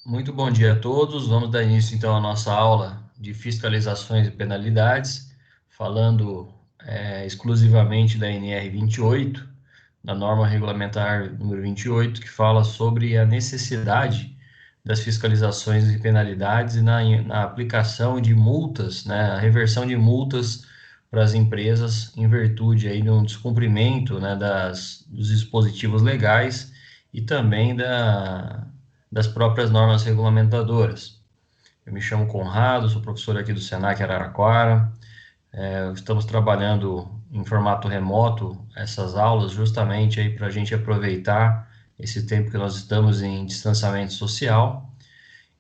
Muito bom dia a todos. Vamos dar início então à nossa aula de fiscalizações e penalidades, falando exclusivamente da NR 28, da norma regulamentar número 28, que fala sobre a necessidade das fiscalizações e penalidades e na aplicação de multas, né, a reversão de multas para as empresas em virtude aí de um descumprimento, né, dos dispositivos legais e também das próprias normas regulamentadoras. Eu me chamo Conrado, sou professor aqui do Senac Araraquara. Estamos trabalhando em formato remoto essas aulas justamente aí para a gente aproveitar esse tempo que nós estamos em distanciamento social.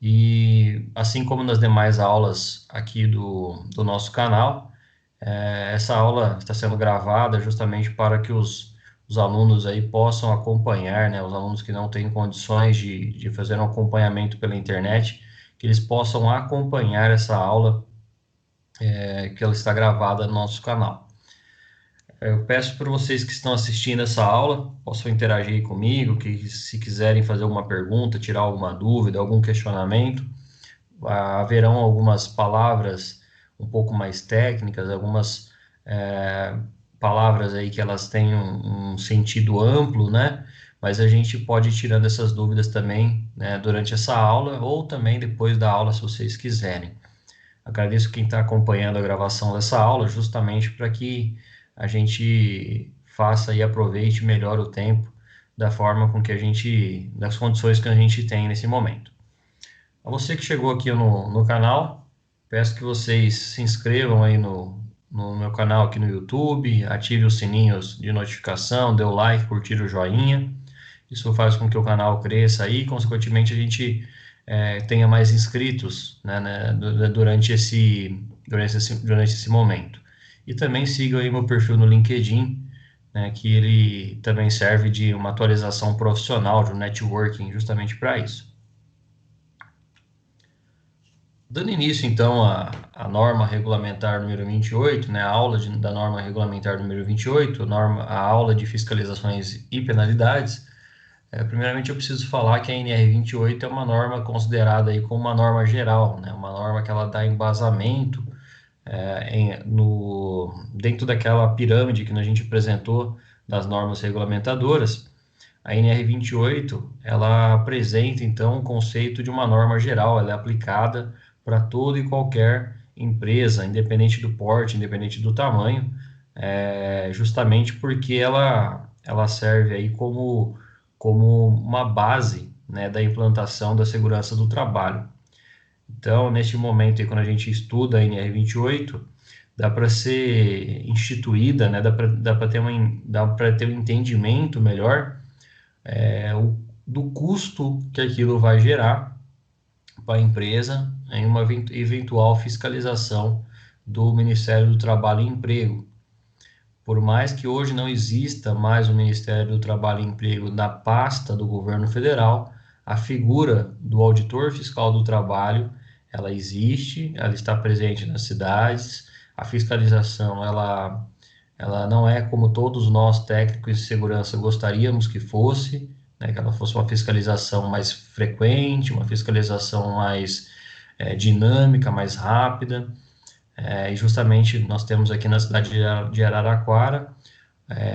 E assim como nas demais aulas aqui do nosso canal, essa aula está sendo gravada justamente para que os alunos aí possam acompanhar, né, os alunos que não têm condições de fazer um acompanhamento pela internet, que eles possam acompanhar essa aula, que ela está gravada no nosso canal. Eu peço para vocês que estão assistindo essa aula, possam interagir comigo, que se quiserem fazer alguma pergunta, tirar alguma dúvida, algum questionamento, haverão algumas palavras um pouco mais técnicas, algumas palavras aí que elas têm um sentido amplo, né? Mas a gente pode ir tirando essas dúvidas também, né, durante essa aula ou também depois da aula, se vocês quiserem. Agradeço quem está acompanhando a gravação dessa aula, justamente para que a gente faça e aproveite melhor o tempo da forma com que a gente, das condições que a gente tem nesse momento. A você que chegou aqui no canal, peço que vocês se inscrevam aí no meu canal aqui no YouTube, ative os sininhos de notificação, dê o like, curtir o joinha. Isso faz com que o canal cresça aí e, consequentemente, a gente tenha mais inscritos, né, durante esse momento. E também sigam aí meu perfil no LinkedIn, né, que ele também serve de uma atualização profissional, de um networking, justamente para isso. Dando início, então, à norma regulamentar número 28, né, a aula da norma regulamentar número 28, a aula de fiscalizações e penalidades, primeiramente eu preciso falar que a NR 28 é uma norma considerada aí como uma norma geral, né, uma norma que ela dá embasamento dentro daquela pirâmide que a gente apresentou das normas regulamentadoras. A NR 28, ela apresenta, então, o conceito de uma norma geral, ela é aplicada para toda e qualquer empresa, independente do porte, independente do tamanho, justamente porque ela serve aí como uma base, né, da implantação da segurança do trabalho. Então, neste momento, aí, quando a gente estuda a NR 28, dá para ser instituída, né, dá para ter um entendimento melhor do custo que aquilo vai gerar para a empresa em uma eventual fiscalização do Ministério do Trabalho e Emprego. Por mais que hoje não exista mais o Ministério do Trabalho e Emprego na pasta do governo federal, a figura do auditor fiscal do trabalho, ela existe, ela está presente nas cidades, a fiscalização, ela não é como todos nós técnicos de segurança gostaríamos que fosse, né, que ela fosse uma fiscalização mais frequente, uma fiscalização mais dinâmica, mais rápida. E justamente nós temos aqui na cidade de Araraquara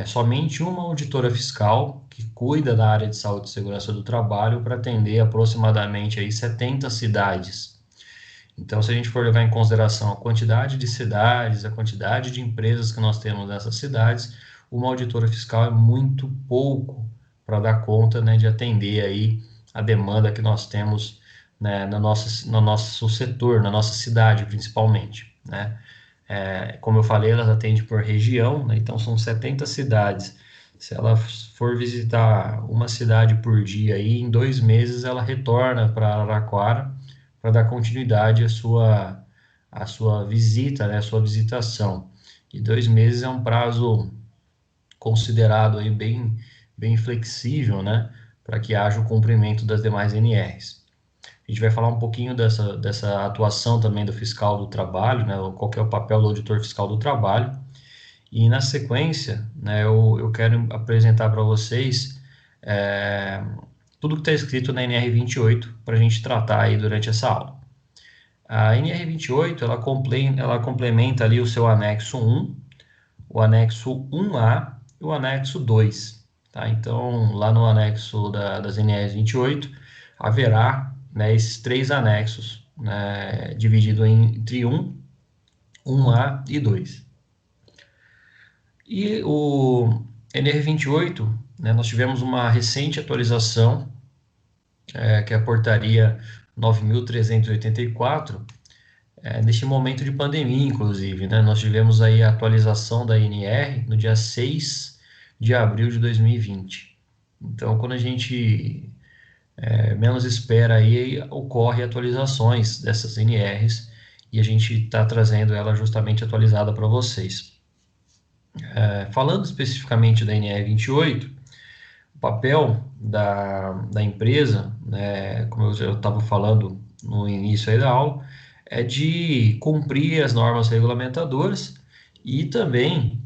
somente uma auditora fiscal que cuida da área de saúde e segurança do trabalho para atender aproximadamente aí 70 cidades. Então, se a gente for levar em consideração a quantidade de cidades, a quantidade de empresas que nós temos nessas cidades, uma auditora fiscal é muito pouco para dar conta, né, de atender aí a demanda que nós temos, né, no nosso setor, na nossa cidade principalmente, né? Como eu falei, elas atendem por região, né? Então são 70 cidades. Se ela for visitar uma cidade por dia aí, em 2 meses ela retorna para Araraquara para dar continuidade à sua visita, né, à sua visitação. E 2 meses é um prazo considerado aí bem flexível, né, para que haja o cumprimento das demais NRs. A gente vai falar um pouquinho dessa atuação também do fiscal do trabalho, né, qual que é o papel do auditor fiscal do trabalho. E na sequência, né, eu quero apresentar para vocês tudo que está escrito na NR 28 para a gente tratar aí durante essa aula. A NR 28 ela complementa ali o seu anexo 1, o anexo 1A e o anexo 2. Tá? Então, lá no anexo das NRs 28, haverá, né, esses três anexos, né, dividido entre 1A e 2. E o NR 28, né, nós tivemos uma recente atualização, que é a portaria 9.384, neste momento de pandemia, inclusive, né? Nós tivemos aí a atualização da NR no dia 6 de abril de 2020. Então, quando a gente menos espera aí, ocorre atualizações dessas NRs e a gente está trazendo ela justamente atualizada para vocês. Falando especificamente da NR 28, o papel da empresa, né, como eu estava falando no início aí da aula, é de cumprir as normas regulamentadoras e também,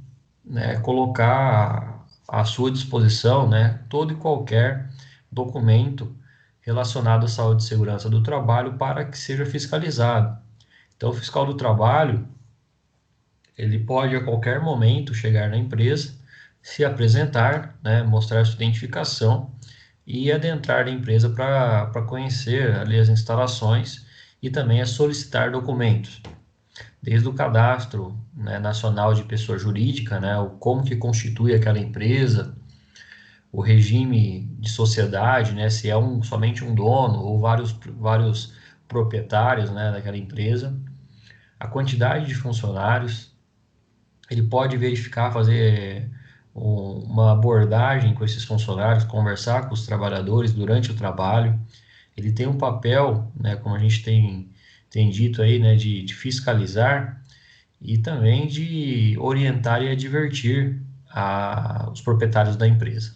né, colocar à sua disposição, né, todo e qualquer documento relacionado à saúde e segurança do trabalho para que seja fiscalizado. Então, o fiscal do trabalho, ele pode a qualquer momento chegar na empresa, se apresentar, né, mostrar sua identificação e adentrar na empresa para conhecer ali as instalações e também a solicitar documentos, desde o cadastro, né, nacional de pessoa jurídica, né, o como que constitui aquela empresa, o regime de sociedade, né, se é somente um dono ou vários proprietários, né, daquela empresa, a quantidade de funcionários. Ele pode verificar, fazer uma abordagem com esses funcionários, conversar com os trabalhadores durante o trabalho. Ele tem um papel, né, como a gente tem dito aí, né, de fiscalizar e também de orientar e advertir os proprietários da empresa.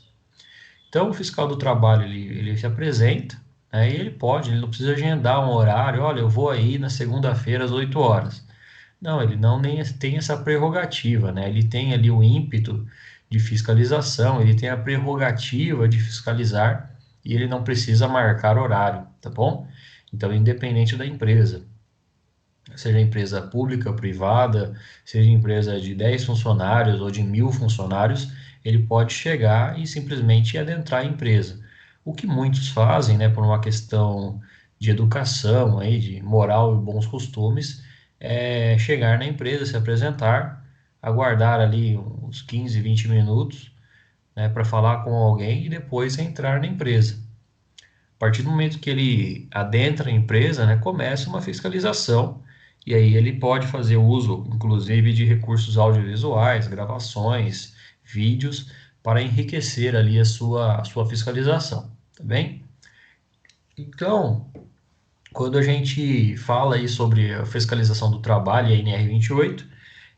Então, o fiscal do trabalho, ele se apresenta, né, e ele não precisa agendar um horário, olha, eu vou aí na segunda-feira às 8 horas. Não, ele não nem tem essa prerrogativa, né? Ele tem ali o ímpeto de fiscalização, ele tem a prerrogativa de fiscalizar e ele não precisa marcar horário, tá bom? Então, independente da empresa, seja empresa pública, privada, seja empresa de 10 funcionários ou de 1.000 funcionários, ele pode chegar e simplesmente adentrar a empresa. O que muitos fazem, né, por uma questão de educação, aí, de moral e bons costumes, é chegar na empresa, se apresentar, aguardar ali uns 15, 20 minutos, né, para falar com alguém e depois entrar na empresa. A partir do momento que ele adentra a empresa, né, começa uma fiscalização e aí ele pode fazer uso, inclusive, de recursos audiovisuais, gravações, vídeos, para enriquecer ali a sua fiscalização, tá bem? Então, quando a gente fala aí sobre a fiscalização do trabalho, a NR 28,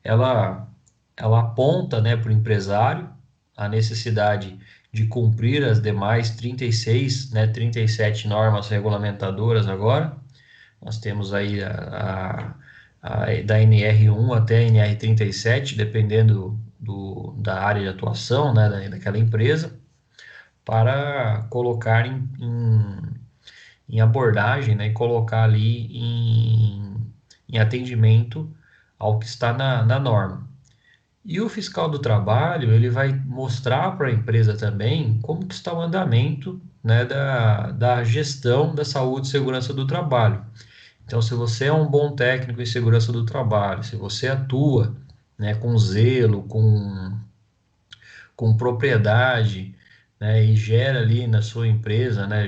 ela, ela aponta, né, para o empresário a necessidade de cumprir as demais 36, né, 37 normas regulamentadoras agora. Nós temos aí da NR1 até a NR 37, dependendo da área de atuação, né, daquela empresa, para colocar em abordagem, né, e colocar ali em atendimento ao que está na norma. E o fiscal do trabalho, ele vai mostrar para a empresa também como que está o andamento, né, da gestão da saúde e segurança do trabalho. Então, se você é um bom técnico em segurança do trabalho, se você atua, né, com zelo, com propriedade, né, e gera ali na sua empresa, né,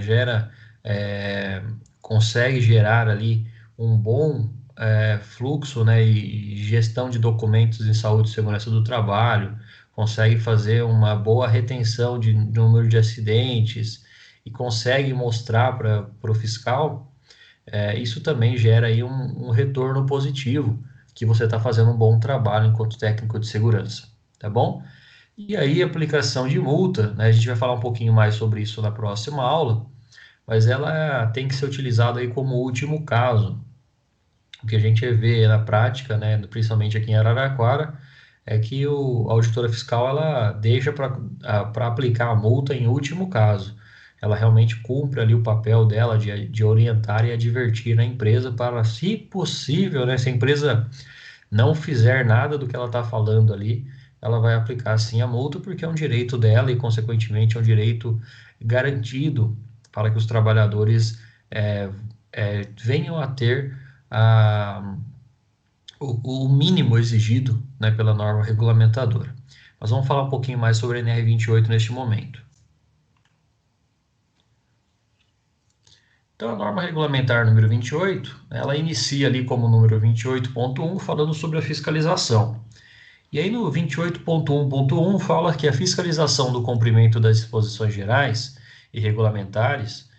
é, consegue gerar ali um bom fluxo, né, e gestão de documentos em saúde e segurança do trabalho, consegue fazer uma boa retenção de número de acidentes e consegue mostrar para o fiscal, isso também gera aí um retorno positivo, que você está fazendo um bom trabalho enquanto técnico de segurança, tá bom? E aí, aplicação de multa, né? A gente vai falar um pouquinho mais sobre isso na próxima aula, mas ela tem que ser utilizada aí como último caso. O que a gente vê na prática, né, principalmente aqui em Araraquara, é que a auditora fiscal ela deixa para aplicar a multa em último caso. ela realmente cumpra ali o papel dela de orientar e advertir a empresa para, se possível, né, se a empresa não fizer nada do que ela está falando ali, ela vai aplicar sim a multa, porque é um direito dela e, consequentemente, é um direito garantido para que os trabalhadores é, venham a ter o mínimo exigido, né, pela norma regulamentadora. Nós vamos falar um pouquinho mais sobre a NR28 neste momento. Então, a norma regulamentar número 28, ela inicia ali como número 28.1, falando sobre a fiscalização. E aí no 28.1.1 fala que a fiscalização do cumprimento das disposições gerais e regulamentares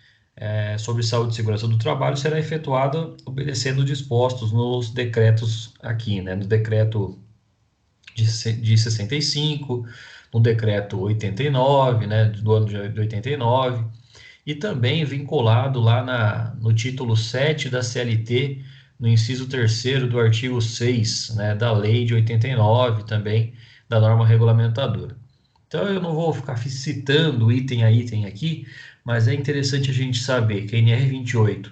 sobre saúde e segurança do trabalho será efetuada obedecendo dispostos nos decretos aqui, né? No decreto de 65, no decreto 89, né, do ano de 89, e também vinculado lá no título 7 da CLT, no inciso 3º do artigo 6, né, da lei de 89, também da norma regulamentadora. Então eu não vou ficar citando item a item aqui, mas é interessante a gente saber que a NR28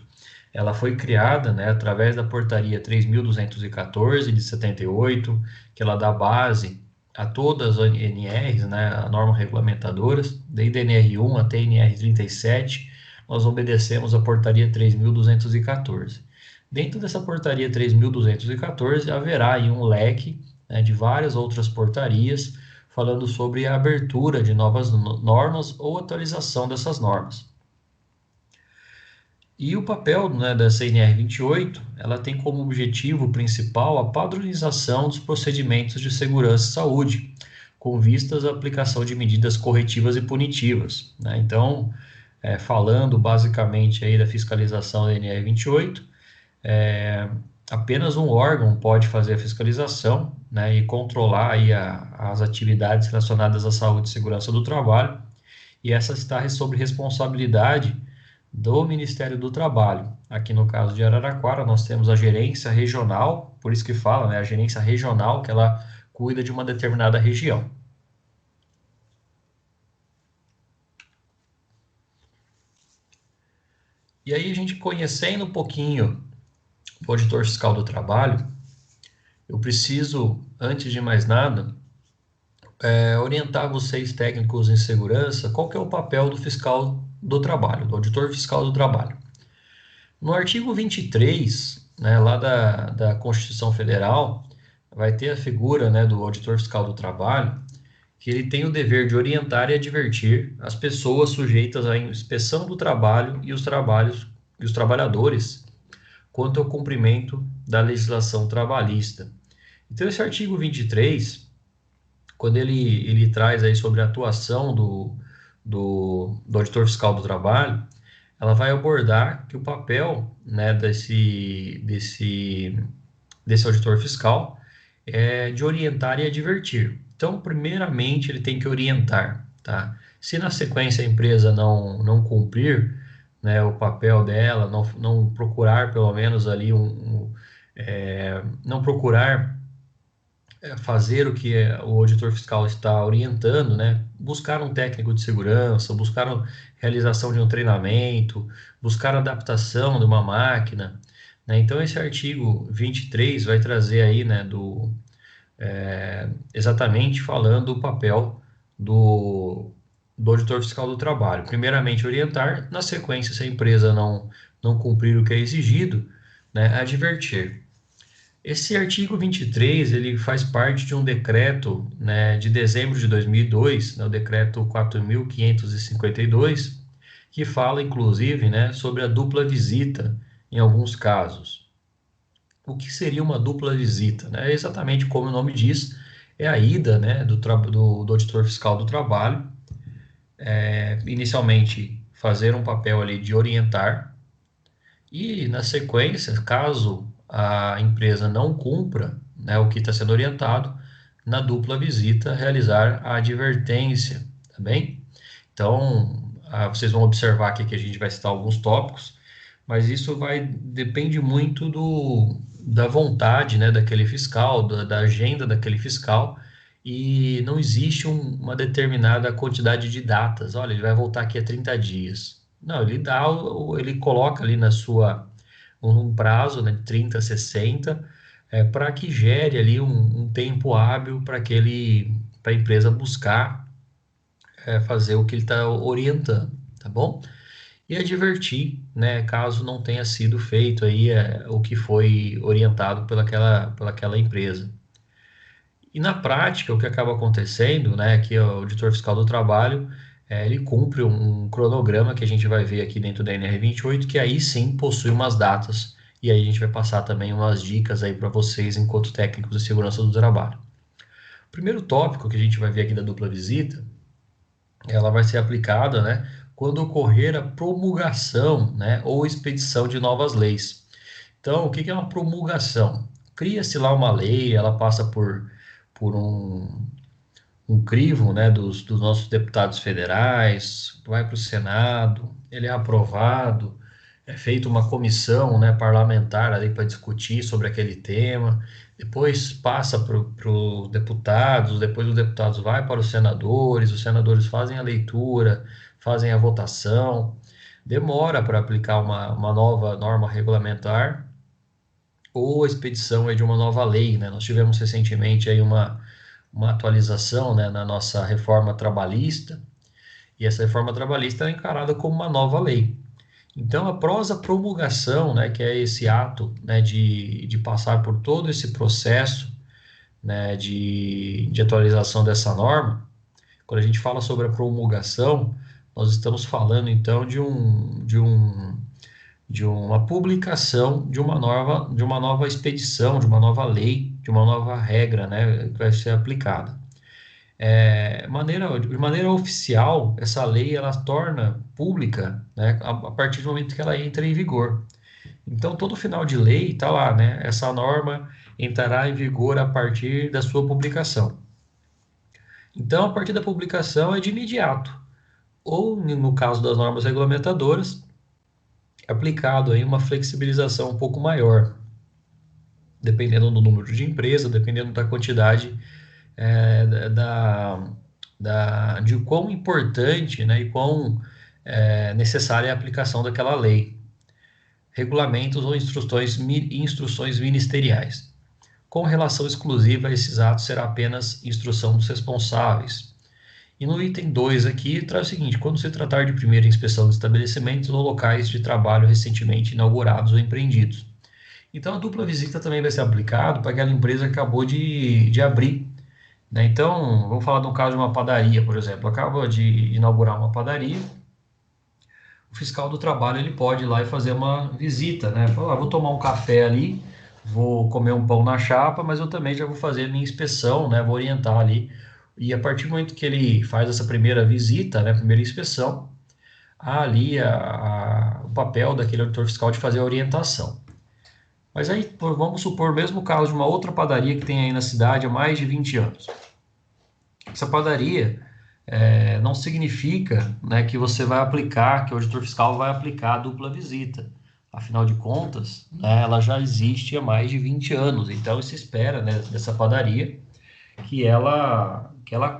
ela foi criada, né, através da portaria 3.214 de 78, que ela dá base a todas as NRs, né, a normas regulamentadoras, desde a NR1 até a NR37, nós obedecemos a portaria 3.214. Dentro dessa portaria 3.214 haverá aí um leque, né, de várias outras portarias falando sobre a abertura de novas normas ou atualização dessas normas. E o papel, né, da CNR 28, ela tem como objetivo principal a padronização dos procedimentos de segurança e saúde, com vistas à aplicação de medidas corretivas e punitivas, né? Então, falando basicamente aí da fiscalização da NR 28, apenas um órgão pode fazer a fiscalização, né, e controlar aí as atividades relacionadas à saúde e segurança do trabalho, e essa está sob responsabilidade do Ministério do Trabalho. Aqui no caso de Araraquara, nós temos a gerência regional, por isso que fala, né, a gerência regional, que ela cuida de uma determinada região. E aí, a gente conhecendo um pouquinho o auditor fiscal do trabalho, eu preciso, antes de mais nada, orientar vocês técnicos em segurança qual que é o papel do fiscal do trabalho, do auditor fiscal do trabalho. No artigo 23, né, lá da Constituição Federal, vai ter a figura, né, do auditor fiscal do trabalho, que ele tem o dever de orientar e advertir as pessoas sujeitas à inspeção do trabalho e os trabalhadores quanto ao cumprimento da legislação trabalhista. Então, esse artigo 23, quando ele traz aí sobre a atuação do auditor fiscal do trabalho, ela vai abordar que o papel, né, desse auditor fiscal é de orientar e advertir. Então, primeiramente, ele tem que orientar, tá? Se na sequência a empresa não cumprir, né, o papel dela, não procurar pelo menos ali não procurar fazer o que o auditor fiscal está orientando, né? Buscar um técnico de segurança, buscar a realização de um treinamento, buscar a adaptação de uma máquina, né? Então, esse artigo 23 vai trazer aí, né, exatamente falando o papel do auditor fiscal do trabalho. Primeiramente, orientar, na sequência, se a empresa não cumprir o que é exigido, né, advertir. Esse artigo 23, ele faz parte de um decreto, né, de dezembro de 2002, né, o decreto 4.552, que fala, inclusive, né, sobre a dupla visita em alguns casos. O que seria uma dupla visita, né? É exatamente como o nome diz, é a ida, né, do auditor fiscal do trabalho, inicialmente fazer um papel ali de orientar, e na sequência, caso a empresa não cumpra, né, o que está sendo orientado, na dupla visita, realizar a advertência, tá bem? Então, vocês vão observar aqui que a gente vai citar alguns tópicos, mas isso depende muito da vontade, né, daquele fiscal, da agenda daquele fiscal, e não existe uma determinada quantidade de datas. Olha, ele vai voltar aqui a 30 dias. Não, ele dá, ele coloca ali na sua um prazo, né, de 30, 60, para que gere ali um tempo hábil para a empresa buscar fazer o que ele está orientando, tá bom? E advertir, né, caso não tenha sido feito aí o que foi orientado pelaquela empresa. E na prática, o que acaba acontecendo, né, que o auditor fiscal do trabalho, ele cumpre um cronograma que a gente vai ver aqui dentro da NR28, que aí sim possui umas datas, e aí a gente vai passar também umas dicas aí para vocês enquanto técnicos de segurança do trabalho. O primeiro tópico que a gente vai ver aqui da dupla visita, ela vai ser aplicada, né, quando ocorrer a promulgação, né, ou expedição de novas leis. Então, o que é uma promulgação? Cria-se lá uma lei, ela passa por um crivo, né, dos nossos deputados federais, vai para o Senado, ele é aprovado, é feita uma comissão, né, parlamentar ali para discutir sobre aquele tema, depois passa para os deputados, depois os deputados vai para os senadores fazem a leitura, fazem a votação, demora para aplicar uma nova norma regulamentar ou a expedição aí de uma nova lei, né? Nós tivemos recentemente aí uma atualização, né, na nossa reforma trabalhista, e essa reforma trabalhista é encarada como uma nova lei. Então, após a promulgação, né, que é esse ato, né, de passar por todo esse processo, né, de atualização dessa norma, quando a gente fala sobre a promulgação, nós estamos falando então de uma publicação de uma nova expedição, de uma nova lei, de uma nova regra, né, que vai ser aplicada. De maneira oficial, essa lei ela torna pública, né, a partir do momento que ela entra em vigor. Então, todo final de lei está lá, né? Essa norma entrará em vigor a partir da sua publicação. Então, a partir da publicação é de imediato, ou no caso das normas regulamentadoras, aplicado aí uma flexibilização um pouco maior, dependendo do número de empresas, dependendo da quantidade de quão importante, né, e quão necessária é a aplicação daquela lei, regulamentos ou instruções ministeriais. Com relação exclusiva a esses atos, será apenas instrução dos responsáveis. E no item 2 aqui, traz o seguinte: quando se tratar de primeira inspeção de estabelecimentos ou locais de trabalho recentemente inaugurados ou empreendidos. Então, a dupla visita também vai ser aplicado para aquela empresa que acabou de abrir, né? Então, vamos falar no caso de uma padaria, por exemplo. Acaba de inaugurar uma padaria, o fiscal do trabalho ele pode ir lá e fazer uma visita, né? Falar, vou tomar um café ali, vou comer um pão na chapa, mas eu também já vou fazer a minha inspeção, né? Vou orientar ali. E a partir do momento que ele faz essa primeira visita, né? Primeira inspeção, há ali o papel daquele auditor fiscal de fazer a orientação. Mas aí, vamos supor o mesmo caso de uma outra padaria que tem aí na cidade há mais de 20 anos. Essa padaria não significa, né, que você vai aplicar, que o auditor fiscal vai aplicar a dupla visita. Afinal de contas, né, ela já existe há mais de 20 anos, então se espera, né, dessa padaria que ela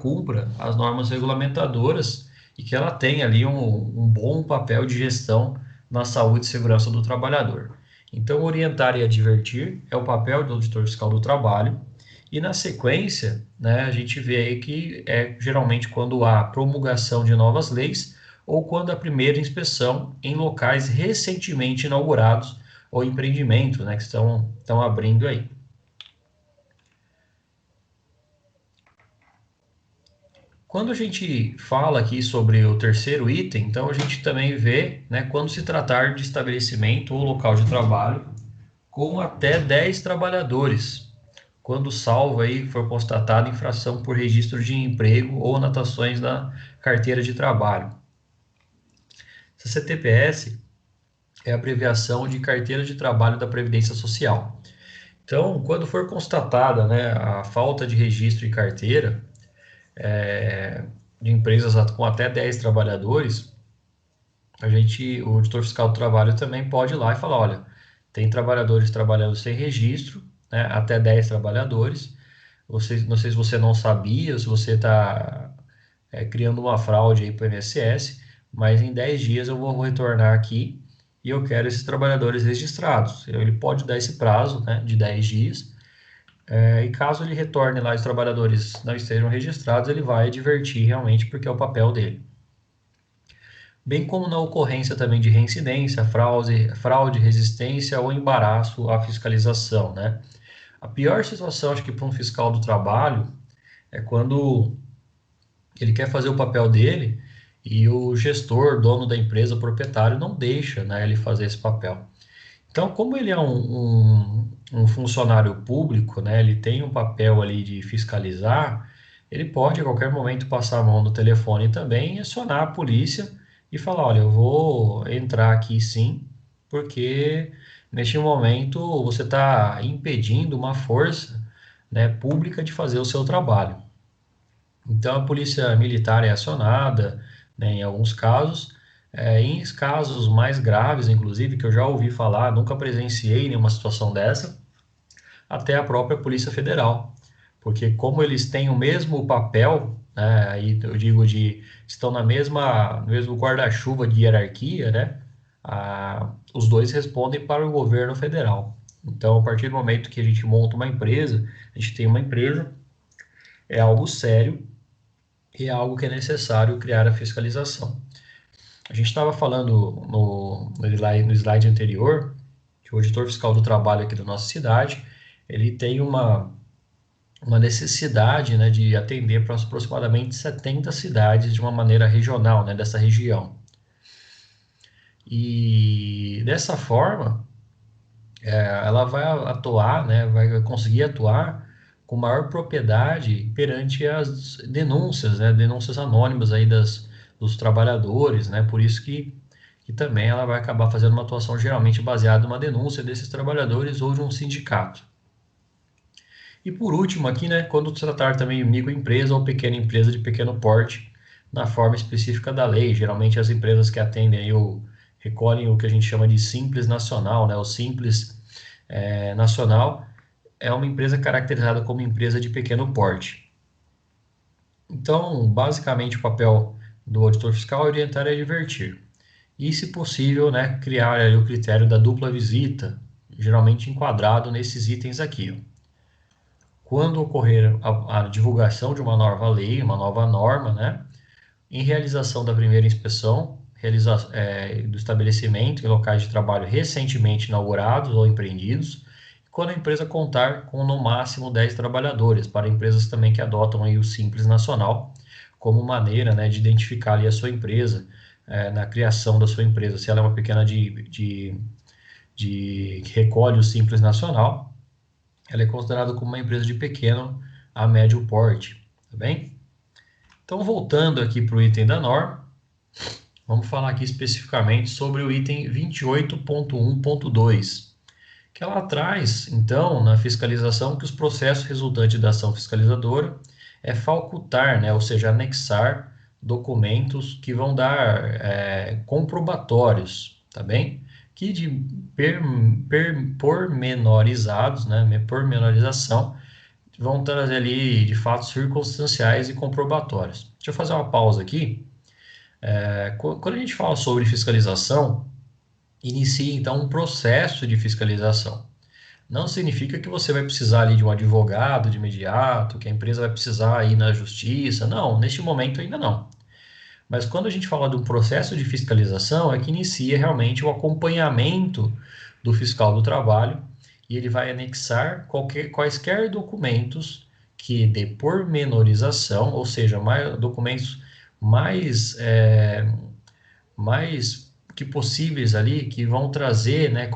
cumpra as normas regulamentadoras e que ela tenha ali um bom papel de gestão na saúde e segurança do trabalhador. Então, orientar e advertir é o papel do auditor fiscal do trabalho. E na sequência, né, a gente vê aí que é geralmente quando há promulgação de novas leis ou quando a primeira inspeção em locais recentemente inaugurados ou empreendimentos, né, que estão abrindo aí. Quando a gente fala aqui sobre o terceiro item, então a gente também vê, né, quando se tratar de estabelecimento ou local de trabalho com até 10 trabalhadores, quando salvo aí for constatada infração por registro de emprego ou anotações na carteira de trabalho. Essa CTPS é a abreviação de Carteira de Trabalho da Previdência Social. Então, quando for constatada, né, a falta de registro e carteira de empresas com até 10 trabalhadores, o auditor fiscal do trabalho também pode ir lá e falar, olha, tem trabalhadores trabalhando sem registro, né, até 10 trabalhadores, não sei se você não sabia, ou se você está criando uma fraude aí para o INSS, mas em 10 dias eu vou retornar aqui e eu quero esses trabalhadores registrados. Ele pode dar esse prazo, né, de 10 dias, e caso ele retorne lá e os trabalhadores não estejam registrados, ele vai advertir realmente porque é o papel dele. Bem como na ocorrência também de reincidência, fraude, resistência ou embaraço à fiscalização, né? A pior situação, acho que para um fiscal do trabalho, é quando ele quer fazer o papel dele e o gestor, dono da empresa, proprietário, não deixa, né, ele fazer esse papel. Então, como ele é um funcionário público, né, ele tem um papel ali de fiscalizar, ele pode a qualquer momento passar a mão no telefone também e acionar a polícia e falar, olha, eu vou entrar aqui sim, porque neste momento você está impedindo uma força, né, pública de fazer o seu trabalho. Então, a polícia militar é acionada, né, em alguns casos. Em casos mais graves, inclusive, que eu já ouvi falar, nunca presenciei nenhuma situação dessa, até a própria Polícia Federal. Porque como eles têm o mesmo papel, né, aí eu digo estão no mesmo guarda-chuva de hierarquia, né, os dois respondem para o governo federal. Então, a partir do momento que a gente monta uma empresa, a gente tem uma empresa, é algo sério, e é algo que é necessário criar a fiscalização. A gente estava falando no slide anterior que o auditor fiscal do trabalho aqui da nossa cidade, ele tem uma necessidade, né, de atender para aproximadamente 70 cidades de uma maneira regional, né, dessa região. E dessa forma, ela vai atuar, né, vai conseguir atuar com maior propriedade perante as denúncias, né, denúncias anônimas aí dos trabalhadores, né, por isso que também ela vai acabar fazendo uma atuação geralmente baseada numa denúncia desses trabalhadores ou de um sindicato. E por último aqui, né, quando tratar também de microempresa ou pequena empresa de pequeno porte, na forma específica da lei, geralmente as empresas que atendem aí recolhem o que a gente chama de Simples Nacional, né, o Simples Nacional, é uma empresa caracterizada como empresa de pequeno porte. Então, basicamente, o papel do auditor fiscal é orientar e advertir. E, se possível, né, criar ali o critério da dupla visita, geralmente enquadrado nesses itens aqui. Ó. Quando ocorrer a divulgação de uma nova lei, uma nova norma, né, em realização da primeira inspeção do estabelecimento em locais de trabalho recentemente inaugurados ou empreendidos, quando a empresa contar com no máximo 10 trabalhadores, para empresas também que adotam aí o Simples Nacional como maneira, né, de identificar ali a sua empresa, na criação da sua empresa. Se ela é uma pequena que recolhe o Simples Nacional, ela é considerada como uma empresa de pequeno a médio porte, tá bem? Então, voltando aqui para o item da norma, vamos falar aqui especificamente sobre o item 28.1.2, que ela traz, então, na fiscalização, que os processos resultantes da ação fiscalizadora é facultar, né, ou seja, anexar documentos que vão dar comprobatórios, tá bem? Que de pormenorizados, né, pormenorização, vão trazer ali de fatos circunstanciais e comprobatórios. Deixa eu fazer uma pausa aqui. Quando a gente fala sobre fiscalização, inicia então um processo de fiscalização. Não significa que você vai precisar ali de um advogado de imediato, que a empresa vai precisar ir na justiça. Não, neste momento ainda não. Mas quando a gente fala de um processo de fiscalização, é que inicia realmente o acompanhamento do fiscal do trabalho e ele vai anexar quaisquer documentos que dê pormenorização, ou seja, documentos mais que possíveis ali, que vão trazer, né,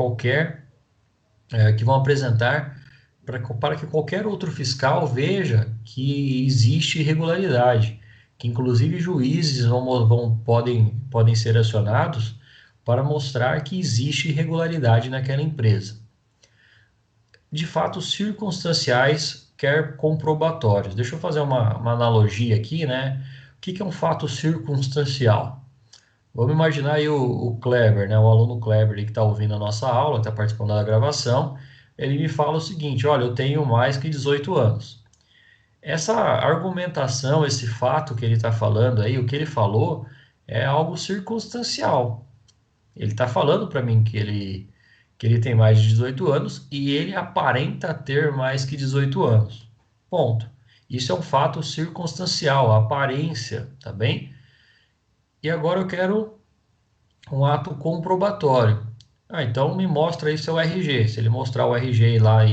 que vão apresentar para que qualquer outro fiscal veja que existe irregularidade, que inclusive juízes podem ser acionados para mostrar que existe irregularidade naquela empresa. De fatos circunstanciais, quer comprobatórios. Deixa eu fazer uma analogia aqui, né? O que é um fato circunstancial? Vamos imaginar aí o Kleber, né? O aluno Kleber que está ouvindo a nossa aula, está participando da gravação. Ele me fala o seguinte: olha, eu tenho mais que 18 anos. Essa argumentação, esse fato que ele está falando aí, o que ele falou, é algo circunstancial. Ele está falando para mim que ele tem mais de 18 anos e ele aparenta ter mais que 18 anos. Ponto. Isso é um fato circunstancial, a aparência, tá bem? E agora eu quero um ato comprobatório. Ah, então me mostra aí seu RG. Se ele mostrar o RG lá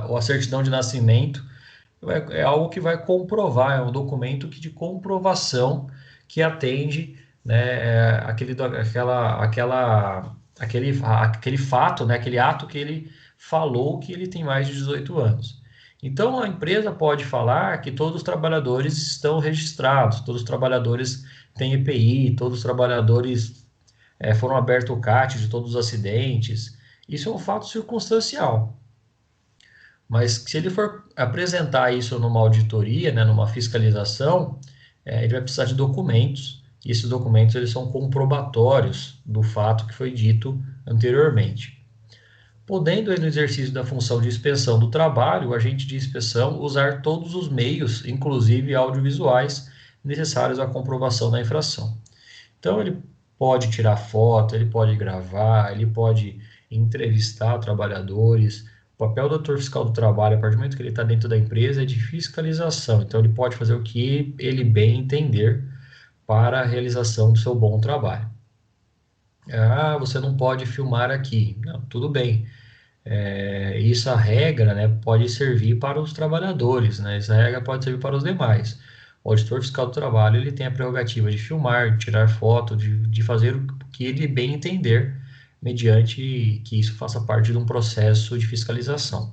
ou a certidão de nascimento, é algo que vai comprovar, é um documento de comprovação que atende, né, aquele fato, né, aquele ato que ele falou que ele tem mais de 18 anos. Então, a empresa pode falar que todos os trabalhadores estão registrados, todos os trabalhadores têm EPI, todos os trabalhadores foram abertos o CAT de todos os acidentes. Isso é um fato circunstancial. Mas se ele for apresentar isso numa auditoria, né, numa fiscalização, ele vai precisar de documentos. E esses documentos eles são comprobatórios do fato que foi dito anteriormente. Podendo, no exercício da função de inspeção do trabalho, o agente de inspeção usar todos os meios, inclusive audiovisuais, necessários à comprovação da infração. Então, ele pode tirar foto, ele pode gravar, ele pode entrevistar trabalhadores. O papel do autor fiscal do trabalho, a partir do momento que ele está dentro da empresa, é de fiscalização. Então, ele pode fazer o que ele bem entender para a realização do seu bom trabalho. Ah, você não pode filmar aqui. Não, tudo bem. Isso a regra, né, pode servir para os trabalhadores, né? Essa regra pode servir para os demais. O auditor fiscal do trabalho ele tem a prerrogativa de filmar, de tirar foto, de fazer o que ele bem entender, mediante que isso faça parte de um processo de fiscalização.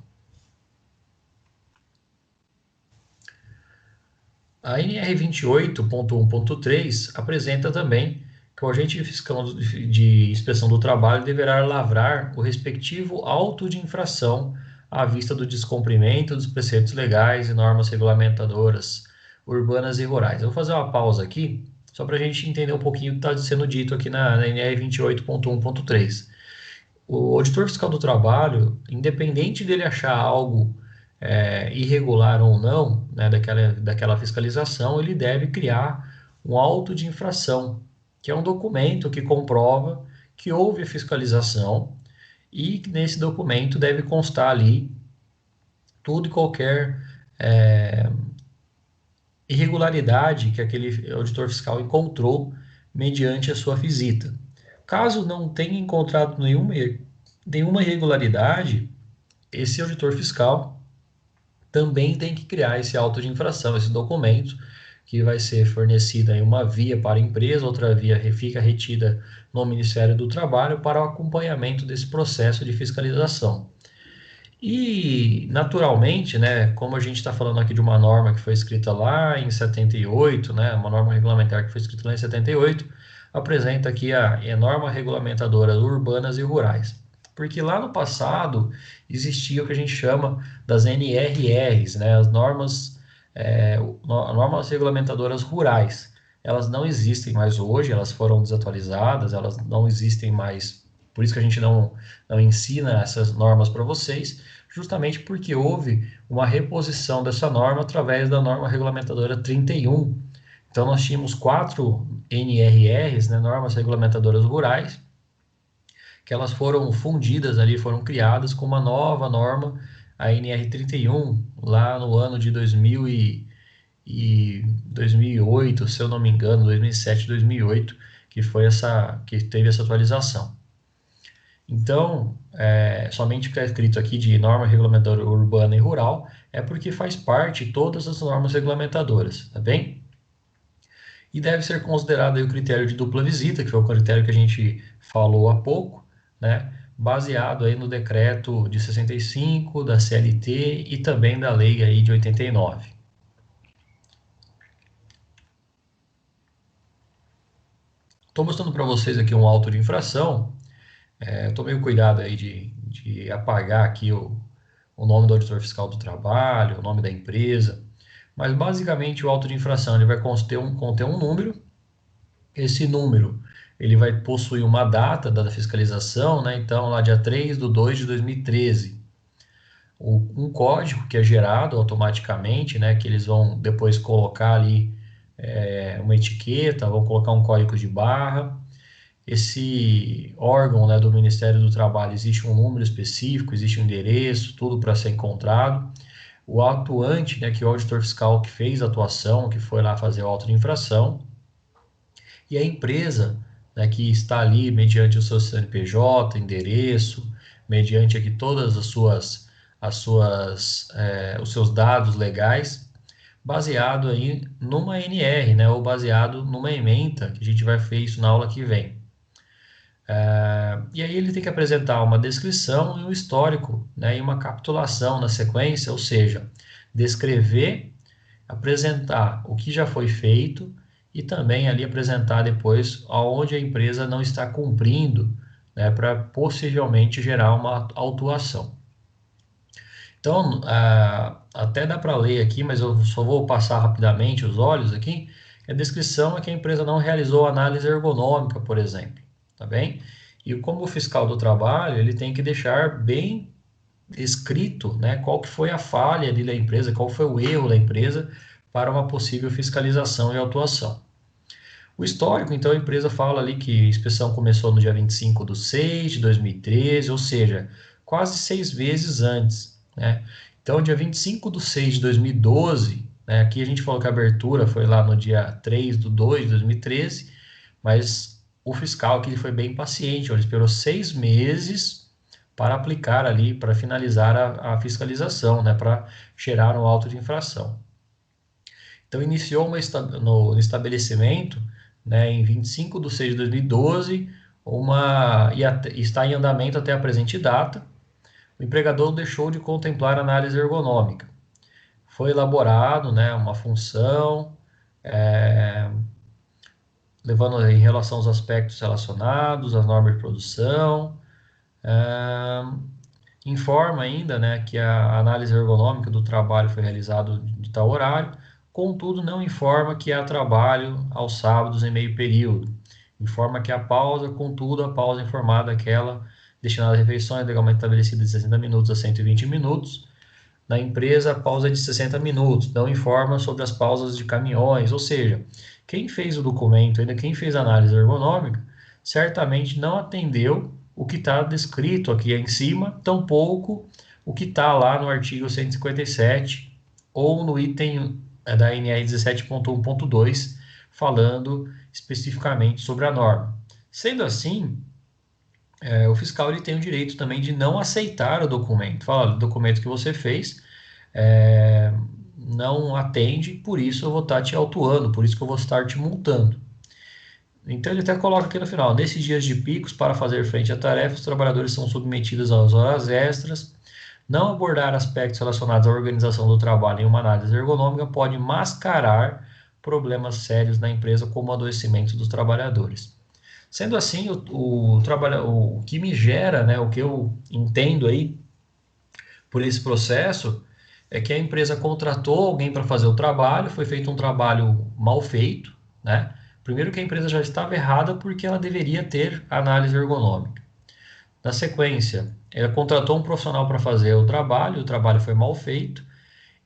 A NR 28.1.3 apresenta também que o agente fiscal de inspeção do trabalho deverá lavrar o respectivo auto de infração à vista do descumprimento dos preceitos legais e normas regulamentadoras urbanas e rurais. Eu vou fazer uma pausa aqui, só para a gente entender um pouquinho o que está sendo dito aqui na NR 28.1.3. O auditor fiscal do trabalho, independente dele achar algo irregular ou não, né, daquela fiscalização, ele deve criar um auto de infração, que é um documento que comprova que houve fiscalização e que nesse documento deve constar ali tudo e qualquer irregularidade que aquele auditor fiscal encontrou mediante a sua visita. Caso não tenha encontrado nenhuma irregularidade, esse auditor fiscal também tem que criar esse auto de infração, esse documento, que vai ser fornecido em uma via para a empresa, outra via fica retida no Ministério do Trabalho para o acompanhamento desse processo de fiscalização. E, naturalmente, né, como a gente está falando aqui de uma norma que foi escrita lá em 78, né, uma norma regulamentar que foi escrita lá em 78, apresenta aqui a norma regulamentadora urbanas e rurais. Porque lá no passado existia o que a gente chama das NRRs, né, as normas regulamentadoras rurais. Elas não existem mais hoje, elas foram desatualizadas, elas não existem mais, por isso que a gente não ensina essas normas para vocês, justamente porque houve uma reposição dessa norma através da norma regulamentadora 31. Então, nós tínhamos 4 NRRs, né, normas regulamentadoras rurais, que elas foram fundidas ali, foram criadas com uma nova norma, a NR 31, lá no ano de 2008, se eu não me engano, 2007, 2008, que teve essa atualização. Então, somente ficar escrito aqui de norma regulamentadora urbana e rural é porque faz parte de todas as normas regulamentadoras, tá bem? E deve ser considerado aí o critério de dupla visita, que foi o critério que a gente falou há pouco, né? Baseado aí no decreto de 65, da CLT e também da lei aí de 89. Estou mostrando para vocês aqui um auto de infração. Eu tomei o cuidado aí de apagar aqui o nome do auditor fiscal do trabalho, o nome da empresa, mas basicamente o auto de infração ele vai conter um número, esse número ele vai possuir uma data da fiscalização, né? Então lá dia 3 de 2 de 2013. um código que é gerado automaticamente, né, que eles vão depois colocar ali uma etiqueta, vão colocar um código de barra. Esse órgão, né, do Ministério do Trabalho, existe um número específico, existe um endereço, tudo para ser encontrado. O atuante, né, que é o auditor fiscal que fez a atuação, que foi lá fazer o auto de infração, e a empresa, né, que está ali mediante o seu CNPJ, endereço, mediante aqui todas os seus dados legais, baseado aí numa NR, né, ou baseado numa ementa, que a gente vai ver isso na aula que vem. E aí ele tem que apresentar uma descrição e um histórico, né, e uma capitulação na sequência, ou seja, descrever, apresentar o que já foi feito e também ali apresentar depois aonde a empresa não está cumprindo, né, para possivelmente gerar uma autuação. Então, até dá para ler aqui, mas eu só vou passar rapidamente os olhos aqui. A descrição é que a empresa não realizou análise ergonômica, por exemplo, tá bem? E como o fiscal do trabalho, ele tem que deixar bem escrito, né, qual que foi a falha ali da empresa, qual foi o erro da empresa para uma possível fiscalização e autuação. O histórico, então, a empresa fala ali que a inspeção começou no dia 25/6/2013, ou seja, quase 6 meses antes, né? Então, dia 25/6/2012, né, aqui a gente falou que a abertura foi lá no dia 3/2/2013, mas o fiscal aqui foi bem paciente, ele esperou 6 meses para aplicar ali, para finalizar a fiscalização, né, para gerar um auto de infração. Então, iniciou no estabelecimento, né, em 25/6/2012, e está em andamento até a presente data. O empregador deixou de contemplar análise ergonômica. Foi elaborado, né, uma função, levando em relação aos aspectos relacionados, às normas de produção, informa ainda, né, que a análise ergonômica do trabalho foi realizada de tal horário, contudo não informa que há trabalho aos sábados em meio período. Informa que há pausa, contudo a pausa informada aquela destinada a refeições legalmente estabelecida de 60 minutos a 120 minutos. Na empresa, a pausa é de 60 minutos. Não informa sobre as pausas de caminhões, ou seja, quem fez o documento, ainda quem fez a análise ergonômica, certamente não atendeu o que está descrito aqui em cima, tampouco o que está lá no artigo 157 ou no item da NR 17.1.2, falando especificamente sobre a norma. Sendo assim, o fiscal ele tem o direito também de não aceitar o documento. Fala, o documento que você fez não atende, por isso eu vou estar te autuando, por isso que eu vou estar te multando. Então ele até coloca aqui no final, nesses dias de picos, para fazer frente à tarefa, os trabalhadores são submetidos às horas extras. Não abordar aspectos relacionados à organização do trabalho em uma análise ergonômica pode mascarar problemas sérios na empresa, como o adoecimento dos trabalhadores. Sendo assim, o que me gera, né, o que eu entendo aí por esse processo, é que a empresa contratou alguém para fazer o trabalho, foi feito um trabalho mal feito, né? Primeiro que a empresa já estava errada porque ela deveria ter análise ergonômica. Na sequência, ela contratou um profissional para fazer o trabalho foi mal feito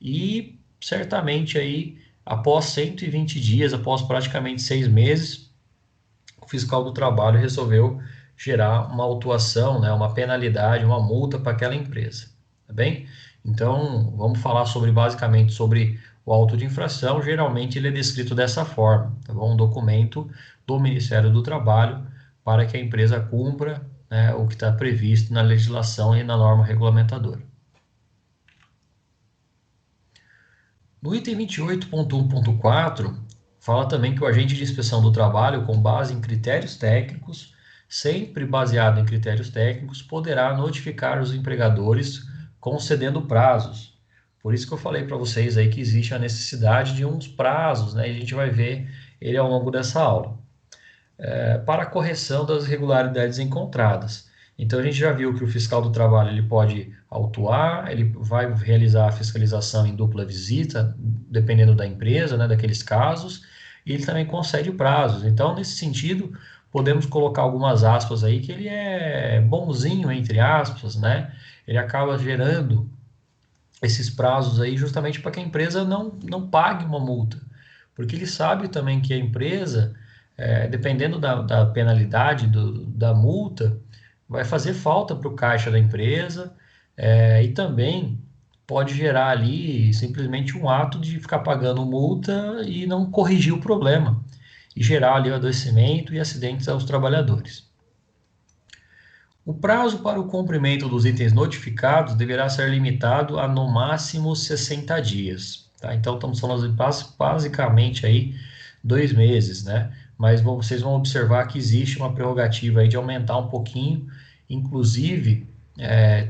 e certamente aí, após 120 dias, após praticamente 6 meses, o fiscal do trabalho resolveu gerar uma autuação, né, uma penalidade, uma multa para aquela empresa, tá bem? Então, vamos falar basicamente sobre o auto de infração. Geralmente ele é descrito dessa forma, tá bom? Um documento do Ministério do Trabalho para que a empresa cumpra, né, o que está previsto na legislação e na norma regulamentadora. No item 28.1.4, fala também que o agente de inspeção do trabalho, com base em critérios técnicos, sempre baseado em critérios técnicos, poderá notificar os empregadores concedendo prazos. Por isso que eu falei para vocês aí que existe a necessidade de uns prazos, né? E a gente vai ver ele ao longo dessa aula. Para a correção das irregularidades encontradas. Então a gente já viu que o fiscal do trabalho ele pode autuar, ele vai realizar a fiscalização em dupla visita, dependendo da empresa, né, daqueles casos, e ele também concede prazos. Então, nesse sentido, podemos colocar algumas aspas aí que ele é bonzinho, entre aspas, né? Ele acaba gerando esses prazos aí justamente para que a empresa não pague uma multa, porque ele sabe também que a empresa, dependendo da penalidade da multa, vai fazer falta para o caixa da empresa, e também pode gerar ali simplesmente um ato de ficar pagando multa e não corrigir o problema, e gerar ali o adoecimento e acidentes aos trabalhadores. O prazo para o cumprimento dos itens notificados deverá ser limitado a no máximo 60 dias. Tá? Então, estamos falando de basicamente aí 2 meses, né? Mas vocês vão observar que existe uma prerrogativa aí de aumentar um pouquinho. Inclusive,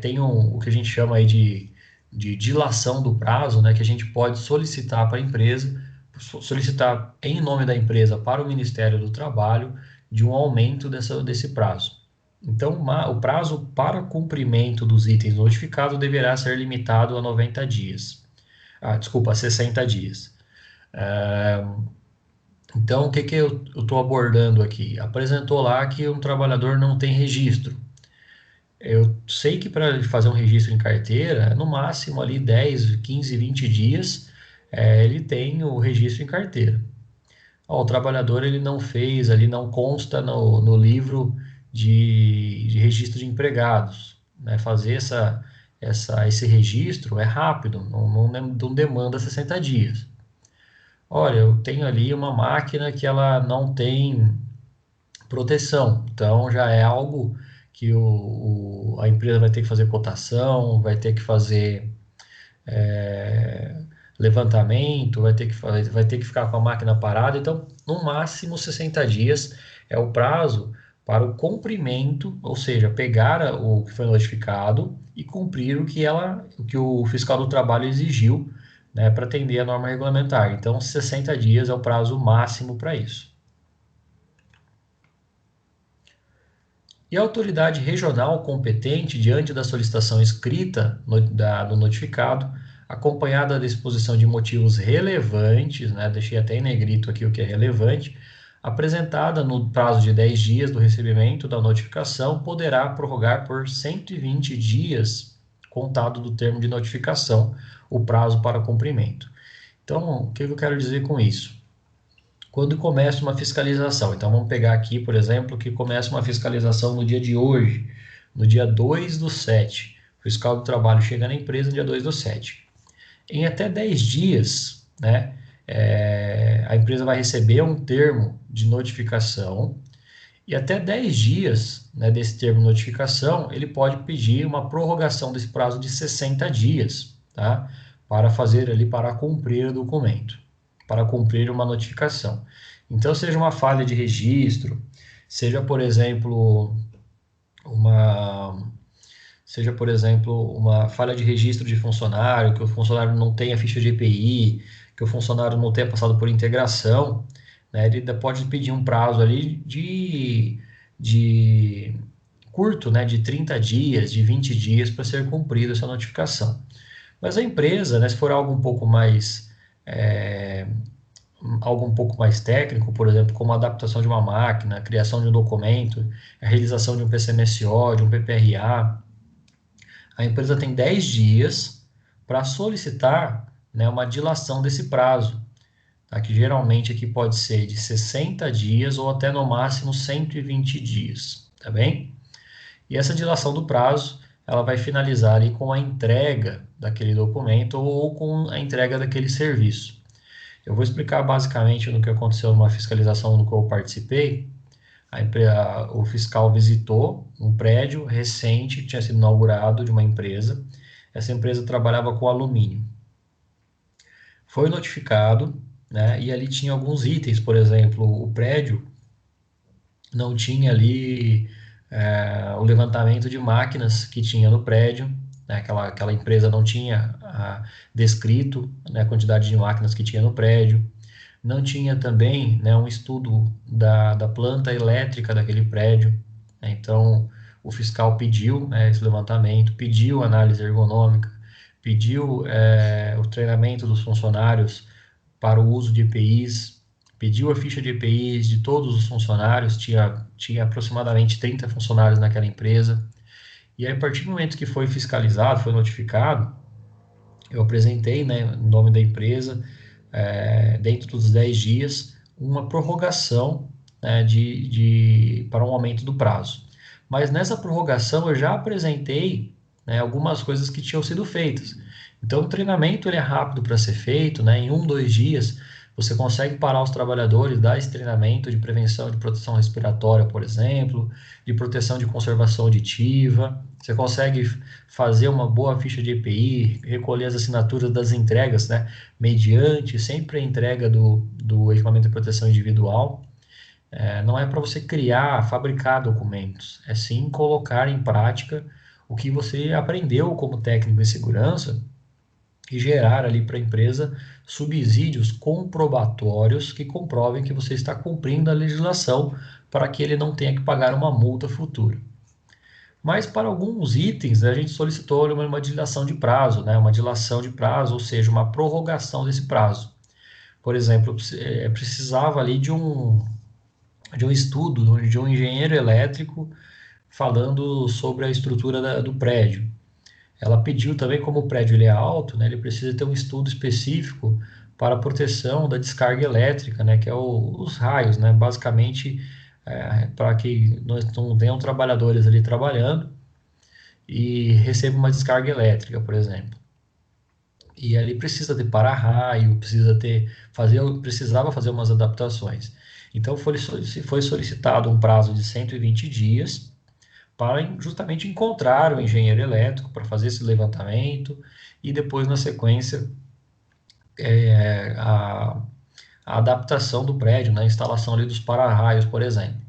tem o que a gente chama aí de dilação do prazo, né? Que a gente pode solicitar para a empresa, solicitar em nome da empresa para o Ministério do Trabalho de um aumento desse prazo. Então, o prazo para cumprimento dos itens notificados deverá ser limitado a 90 dias. Desculpa, a 60 dias. Então, o que eu estou abordando aqui? Apresentou lá que um trabalhador não tem registro. Eu sei que para fazer um registro em carteira, no máximo ali 10, 15, 20 dias, ele tem o registro em carteira. O trabalhador ele não fez ali, não consta no livro de registro de empregados, né? Fazer esse registro é rápido, não demanda 60 dias. Olha, eu tenho ali uma máquina que ela não tem proteção, então já é algo que a empresa vai ter que fazer cotação, vai ter que fazer é, levantamento, vai ter que ficar com a máquina parada. Então, no máximo 60 dias é o prazo para o cumprimento, ou seja, pegar o que foi notificado e cumprir o que o fiscal do trabalho exigiu, né, para atender a norma regulamentar. Então, 60 dias é o prazo máximo para isso. E a autoridade regional competente, diante da solicitação escrita do notificado, acompanhada da exposição de motivos relevantes, né, deixei até em negrito aqui o que é relevante, apresentada no prazo de 10 dias do recebimento da notificação, poderá prorrogar por 120 dias, contado do termo de notificação, o prazo para cumprimento. Então, o que eu quero dizer com isso? Quando começa uma fiscalização. Então, vamos pegar aqui, por exemplo, que começa uma fiscalização no dia de hoje, no dia 2/7. O fiscal do trabalho chega na empresa no dia 2/7. Em até 10 dias, né, a empresa vai receber um termo de notificação e até 10 dias, né, desse termo de notificação, ele pode pedir uma prorrogação desse prazo de 60 dias, tá? Para fazer ali, para cumprir o documento, para cumprir uma notificação. Então, seja uma falha de registro, seja, por exemplo, uma, uma falha de registro de funcionário, que o funcionário não tenha ficha de EPI, que o funcionário não tenha passado por integração, né, ele pode pedir um prazo ali de curto, né, de 30 dias, de 20 dias para ser cumprida essa notificação. Mas a empresa, né, se for é, algo um pouco mais técnico, por exemplo, como a adaptação de uma máquina, a criação de um documento, a realização de um PCMSO, de um PPRA, a empresa tem 10 dias para solicitar, né, uma dilação desse prazo, tá? Que geralmente aqui pode ser de 60 dias ou até no máximo 120 dias, tá bem? E essa dilação do prazo, ela vai finalizar ali com a entrega daquele documento ou com a entrega daquele serviço. Eu vou explicar basicamente no que aconteceu numa fiscalização no que eu participei. O fiscal visitou um prédio recente que tinha sido inaugurado de uma empresa. Essa empresa trabalhava com alumínio. Foi notificado, né? E ali tinha alguns itens, por exemplo, o prédio não tinha ali o levantamento de máquinas que tinha no prédio, né? Aquela empresa não tinha descrito, né, a quantidade de máquinas que tinha no prédio. Não tinha também, né, um estudo da planta elétrica daquele prédio, né? Então, o fiscal pediu, né, esse levantamento, pediu análise ergonômica, pediu o treinamento dos funcionários para o uso de EPIs, pediu a ficha de EPIs de todos os funcionários, tinha aproximadamente 30 funcionários naquela empresa, e aí, a partir do momento que foi fiscalizado, foi notificado, eu apresentei, né, em nome da empresa, dentro dos 10 dias, uma prorrogação, né, para um aumento do prazo. Mas nessa prorrogação eu já apresentei, né, algumas coisas que tinham sido feitas. Então o treinamento ele é rápido para ser feito, né, em 1, 2 dias você consegue parar os trabalhadores, dar esse treinamento de prevenção de proteção respiratória, por exemplo, de proteção de conservação auditiva. Você consegue fazer uma boa ficha de EPI, recolher as assinaturas das entregas, né? Mediante sempre a entrega do equipamento de proteção individual. Não é para você criar, fabricar documentos, é sim colocar em prática o que você aprendeu como técnico em segurança e gerar ali para a empresa subsídios comprobatórios que comprovem que você está cumprindo a legislação para que ele não tenha que pagar uma multa futura. Mas para alguns itens, a gente solicitou uma dilação de prazo, né? Uma dilação de prazo, ou seja, uma prorrogação desse prazo. Por exemplo, precisava ali de um estudo de um engenheiro elétrico falando sobre a estrutura do prédio. Ela pediu também, como o prédio ele é alto, né? Ele precisa ter um estudo específico para a proteção da descarga elétrica, né? Que é os raios, né? Basicamente, para que não tenham trabalhadores ali trabalhando e receba uma descarga elétrica, por exemplo. E ali precisa ter para-raio, precisava fazer umas adaptações. Então foi solicitado um prazo de 120 dias para justamente encontrar o engenheiro elétrico para fazer esse levantamento e depois, na sequência, a adaptação do prédio, né, a instalação ali dos para-raios, por exemplo.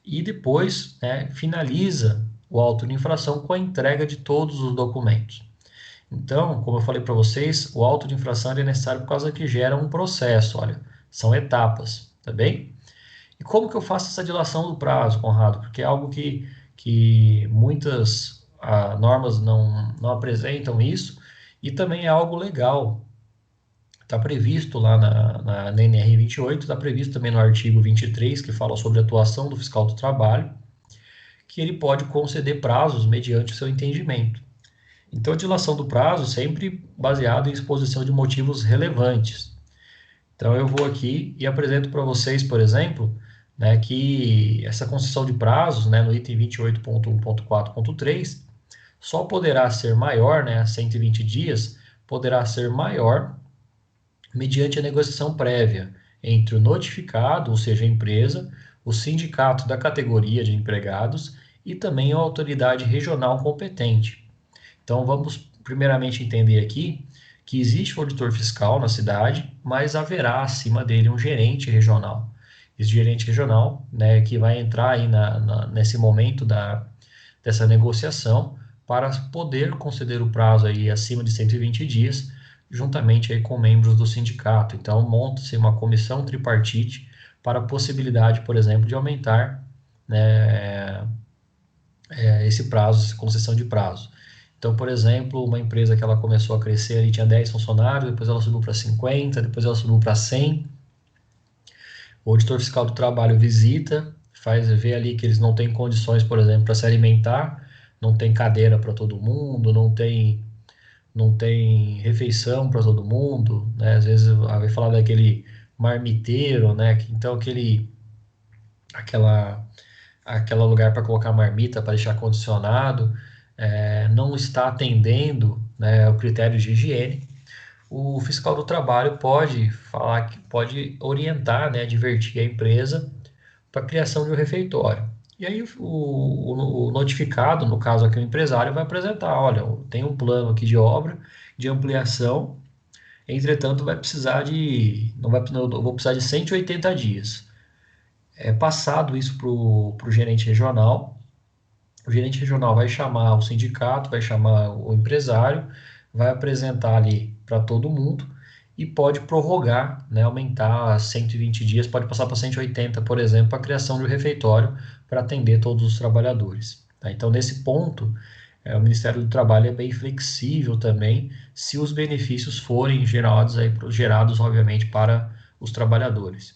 E depois, né, finaliza o auto de infração com a entrega de todos os documentos. Então, como eu falei para vocês, o auto de infração é necessário por causa que gera um processo, olha, são etapas, tá bem? E como que eu faço essa dilação do prazo, Conrado? Porque é algo que muitas normas não apresentam isso, e também é algo legal. Está previsto lá na NR 28, está previsto também no artigo 23, que fala sobre a atuação do fiscal do trabalho, que ele pode conceder prazos mediante o seu entendimento. Então, a dilação do prazo sempre baseado em exposição de motivos relevantes. Então, eu vou aqui e apresento para vocês, por exemplo, né, que essa concessão de prazos, né, no item 28.1.4.3, só poderá ser maior, né, a 120 dias, poderá ser maior mediante a negociação prévia entre o notificado, ou seja, a empresa, o sindicato da categoria de empregados e também a autoridade regional competente. Então, vamos primeiramente entender aqui que existe um auditor fiscal na cidade, mas haverá acima dele um gerente regional. Esse gerente regional, né, que vai entrar aí nesse momento dessa negociação para poder conceder o prazo aí acima de 120 dias, juntamente aí com membros do sindicato. Então, monta-se uma comissão tripartite para a possibilidade, por exemplo, de aumentar, né, esse prazo, essa concessão de prazo. Então, por exemplo, uma empresa que ela começou a crescer, ali tinha 10 funcionários, depois ela subiu para 50, depois ela subiu para 100. O auditor fiscal do trabalho visita, vê ali que eles não têm condições, por exemplo, para se alimentar, não tem cadeira para todo mundo, não tem refeição para todo mundo, né? Às vezes vai falar daquele marmiteiro, né? Então aquela aquela lugar para colocar marmita para deixar condicionado, não está atendendo, né, o critério de higiene. O fiscal do trabalho pode falar que pode orientar, né, advertir a empresa para a criação de um refeitório. E aí o notificado, no caso aqui o empresário, vai apresentar, olha, tem um plano aqui de obra, de ampliação, entretanto eu vou precisar de 180 dias. Passado isso para o gerente regional, o gerente regional vai chamar o sindicato, vai chamar o empresário, vai apresentar ali para todo mundo e pode prorrogar, né, aumentar a 120 dias, pode passar para 180, por exemplo, a criação de um refeitório para atender todos os trabalhadores. Tá? Então, nesse ponto, o Ministério do Trabalho é bem flexível também, se os benefícios forem gerados, obviamente, para os trabalhadores.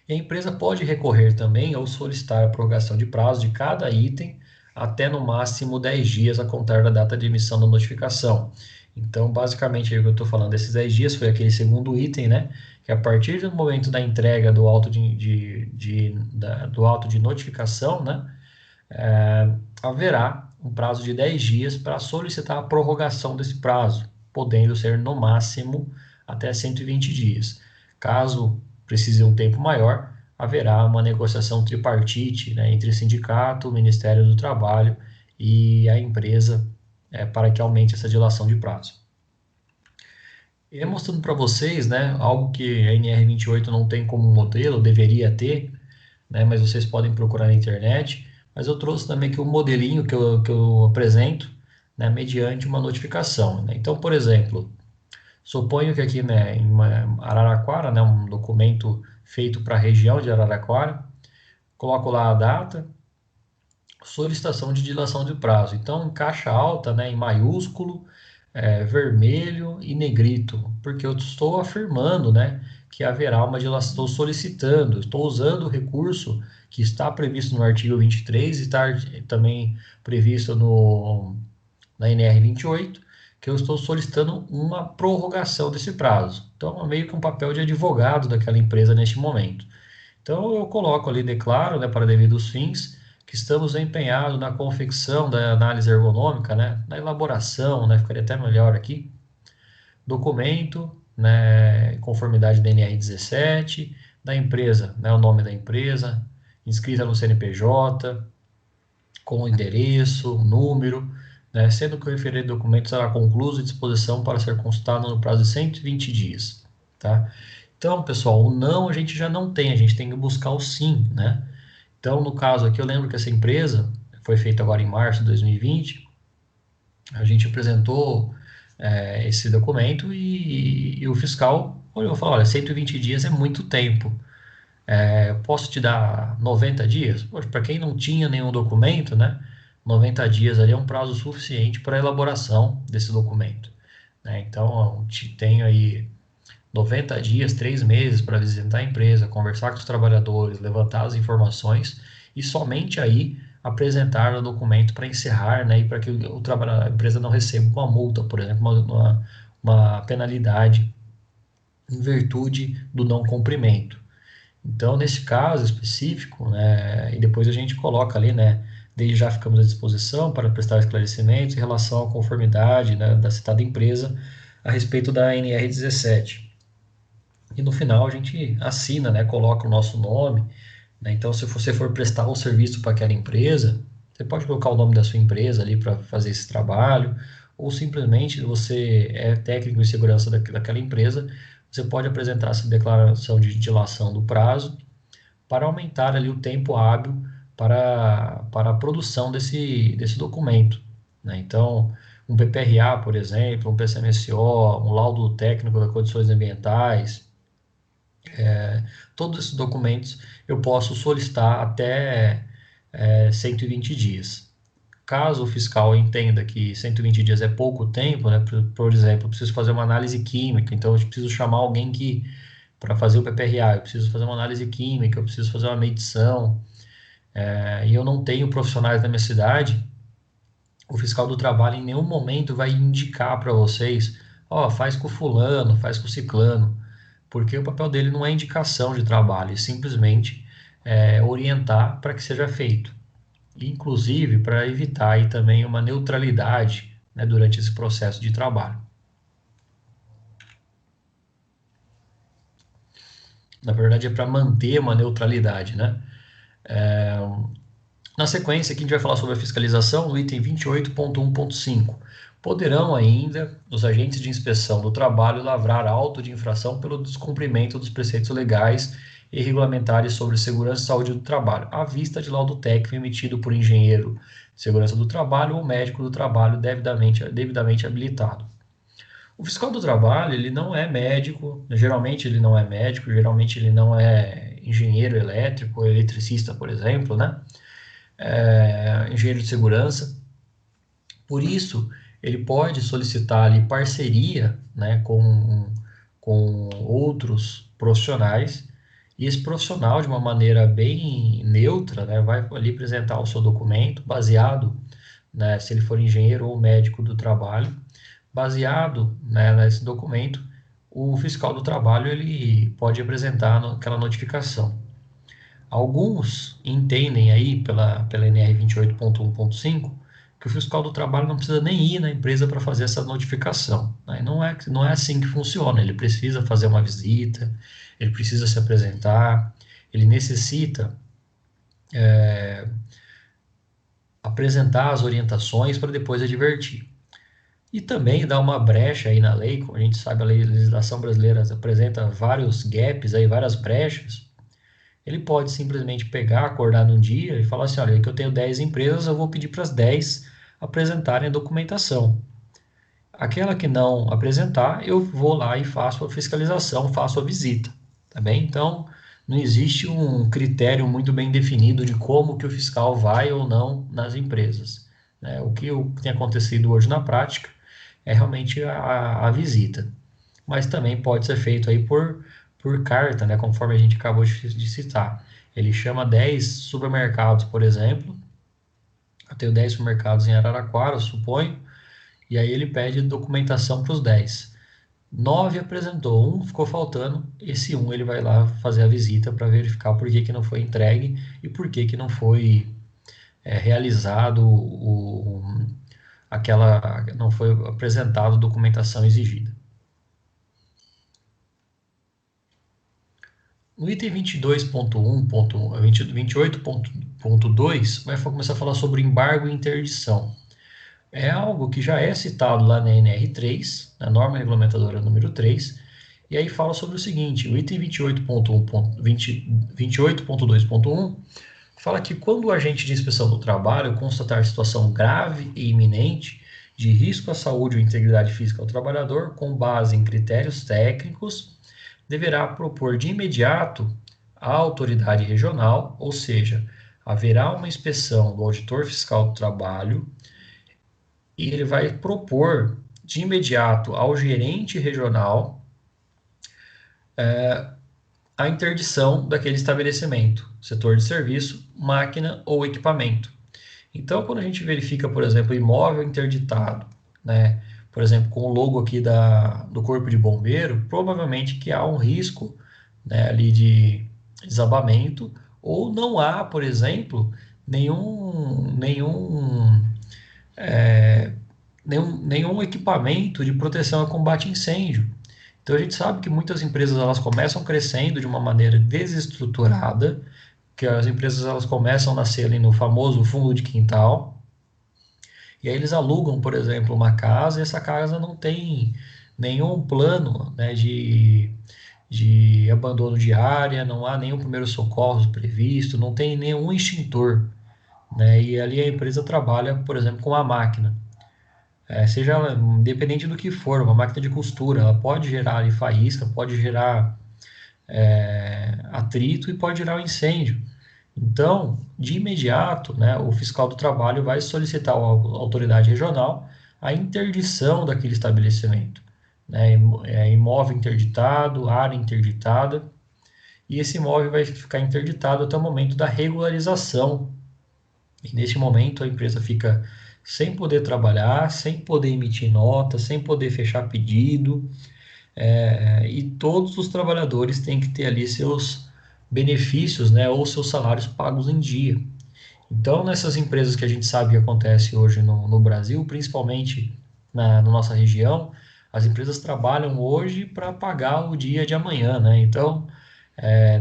E a empresa pode recorrer também ou solicitar a prorrogação de prazo de cada item até no máximo 10 dias a contar da data de emissão da notificação. Então, basicamente, aí o que eu estou falando desses 10 dias foi aquele segundo item, né? Que a partir do momento da entrega do do auto de notificação, né? Haverá um prazo de 10 dias para solicitar a prorrogação desse prazo, podendo ser no máximo até 120 dias. Caso precise de um tempo maior, haverá uma negociação tripartite, né, entre sindicato, o Ministério do Trabalho e a empresa, para que aumente essa dilação de prazo. E mostrando para vocês, né, algo que a NR28 não tem como modelo, deveria ter, né, mas vocês podem procurar na internet. Mas eu trouxe também aqui um modelinho que eu apresento, né, mediante uma notificação, né? Então, por exemplo, suponho que aqui, né, em Araraquara, né, um documento feito para a região de Araraquara, coloco lá a data, solicitação de dilação de prazo. Então, em caixa alta, né, em maiúsculo, vermelho e negrito, porque eu estou afirmando, né, que haverá uma dilação, estou solicitando, estou usando o recurso que está previsto no artigo 23 e está também previsto na NR 28, que eu estou solicitando uma prorrogação desse prazo. Então, é meio que um papel de advogado daquela empresa neste momento. Então, eu coloco ali, declaro, né, para devidos fins, que estamos empenhados na confecção da análise ergonômica, né, na elaboração, né, ficaria até melhor aqui, documento, né, conformidade da NR 17, da empresa, né, o nome da empresa, inscrita no CNPJ, com o endereço, número, né, sendo que o referido documento será concluído e à disposição para ser consultado no prazo de 120 dias, tá? Então, pessoal, o não a gente já não tem, a gente tem que buscar o sim, né? Então, no caso aqui, eu lembro que essa empresa foi feita agora em março de 2020, a gente apresentou esse documento e o fiscal olhou e falou, olha, 120 dias é muito tempo, posso te dar 90 dias? Poxa, para quem não tinha nenhum documento, né? 90 dias ali é um prazo suficiente para a elaboração desse documento, né? Então, tenho aí 90 dias, 3 meses para visitar a empresa, conversar com os trabalhadores, levantar as informações e somente aí apresentar o documento para encerrar, né, e para que a empresa não receba uma multa, por exemplo, uma penalidade em virtude do não cumprimento. Então, nesse caso específico, né, e depois a gente coloca ali, né, desde já ficamos à disposição para prestar esclarecimentos em relação à conformidade, né, da citada empresa a respeito da NR17. E no final a gente assina, né, coloca o nosso nome, né? Então, se você for prestar um serviço para aquela empresa, você pode colocar o nome da sua empresa ali para fazer esse trabalho, ou simplesmente você é técnico de segurança daquela empresa, você pode apresentar essa declaração de dilação do prazo para aumentar ali o tempo hábil para a produção desse documento, né? Então, um PPRA, por exemplo, um PCMSO, um laudo técnico das condições ambientais, todos esses documentos eu posso solicitar até 120 dias. Caso o fiscal entenda que 120 dias é pouco tempo, né, por exemplo, eu preciso fazer uma análise química, então eu preciso chamar alguém que para fazer o PPRA, eu preciso fazer uma análise química, eu preciso fazer uma medição, e eu não tenho profissionais na minha cidade, o fiscal do trabalho em nenhum momento vai indicar para vocês, ó, faz com o fulano, faz com o ciclano, porque o papel dele não é indicação de trabalho, é simplesmente orientar para que seja feito. Inclusive para evitar aí também uma neutralidade, né, durante esse processo de trabalho. Na verdade, é para manter uma neutralidade, né? Na sequência, aqui a gente vai falar sobre a fiscalização, no item 28.1.5. Poderão ainda os agentes de inspeção do trabalho lavrar auto de infração pelo descumprimento dos preceitos legais e regulamentares sobre segurança e saúde do trabalho, à vista de laudo técnico emitido por engenheiro de segurança do trabalho ou médico do trabalho devidamente habilitado. O fiscal do trabalho, ele não é médico, geralmente ele não é médico, geralmente ele não é engenheiro elétrico, eletricista, por exemplo, né? Engenheiro de segurança. Por isso, ele pode solicitar ali parceria, né, com outros profissionais, e esse profissional, de uma maneira bem neutra, né, vai ali apresentar o seu documento, baseado, né, se ele for engenheiro ou médico do trabalho, Baseado, né, nesse documento, o fiscal do trabalho ele pode apresentar aquela notificação. Alguns entendem aí pela NR 28.1.5 que o fiscal do trabalho não precisa nem ir na empresa para fazer essa notificação, né? Não é assim que funciona. Ele precisa fazer uma visita, ele precisa se apresentar, ele necessita apresentar as orientações para depois advertir. E também dá uma brecha aí na lei, como a gente sabe, a legislação brasileira apresenta vários gaps aí, várias brechas. Ele pode simplesmente pegar, acordar num dia e falar assim, olha, que eu tenho 10 empresas, eu vou pedir para as 10 apresentarem a documentação. Aquela que não apresentar, eu vou lá e faço a fiscalização, faço a visita, tá bem? Então, não existe um critério muito bem definido de como que o fiscal vai ou não nas empresas, né? O que tem acontecido hoje na prática é realmente a visita, mas também pode ser feito aí por carta, né? Conforme a gente acabou de citar. Ele chama 10 supermercados, por exemplo. Eu tenho 10 supermercados em Araraquara, eu suponho, e aí ele pede documentação para os 10. 9 apresentou, um ficou faltando, esse um ele vai lá fazer a visita para verificar por que não foi entregue e por que não foi realizado não foi apresentado a documentação exigida. No item 28.2, vai começar a falar sobre embargo e interdição. É algo que já é citado lá na NR3, na norma regulamentadora número 3, e aí fala sobre o seguinte, o item 28.2.1 fala que quando o agente de inspeção do trabalho constatar situação grave e iminente de risco à saúde ou integridade física ao trabalhador, com base em critérios técnicos, deverá propor de imediato à autoridade regional, ou seja, haverá uma inspeção do auditor fiscal do trabalho e ele vai propor de imediato ao gerente regional a interdição daquele estabelecimento, setor de serviço, máquina ou equipamento. Então, quando a gente verifica, por exemplo, imóvel interditado, né, por exemplo, com o logo aqui do Corpo de Bombeiro, provavelmente que há um risco, né, ali de desabamento, ou não há, por exemplo, nenhum equipamento de proteção a combate a incêndio. Então a gente sabe que muitas empresas elas começam crescendo de uma maneira desestruturada, que as empresas elas começam a nascer ali no famoso fundo de quintal, e aí eles alugam, por exemplo, uma casa, e essa casa não tem nenhum plano, né, de abandono de área, não há nenhum primeiro socorro previsto, não tem nenhum extintor, né, e ali a empresa trabalha, por exemplo, com a máquina. Seja ela, independente do que for, uma máquina de costura, ela pode gerar ali faísca, pode gerar atrito e pode gerar um incêndio. Então, de imediato, né, o fiscal do trabalho vai solicitar à autoridade regional a interdição daquele estabelecimento, né, imóvel interditado, área interditada, e esse imóvel vai ficar interditado até o momento da regularização. E nesse momento a empresa fica sem poder trabalhar, sem poder emitir nota, sem poder fechar pedido, e todos os trabalhadores têm que ter ali seus benefícios, né, ou seus salários pagos em dia. Então, nessas empresas que a gente sabe que acontece hoje no Brasil, principalmente na nossa região, as empresas trabalham hoje para pagar o dia de amanhã, né? Então,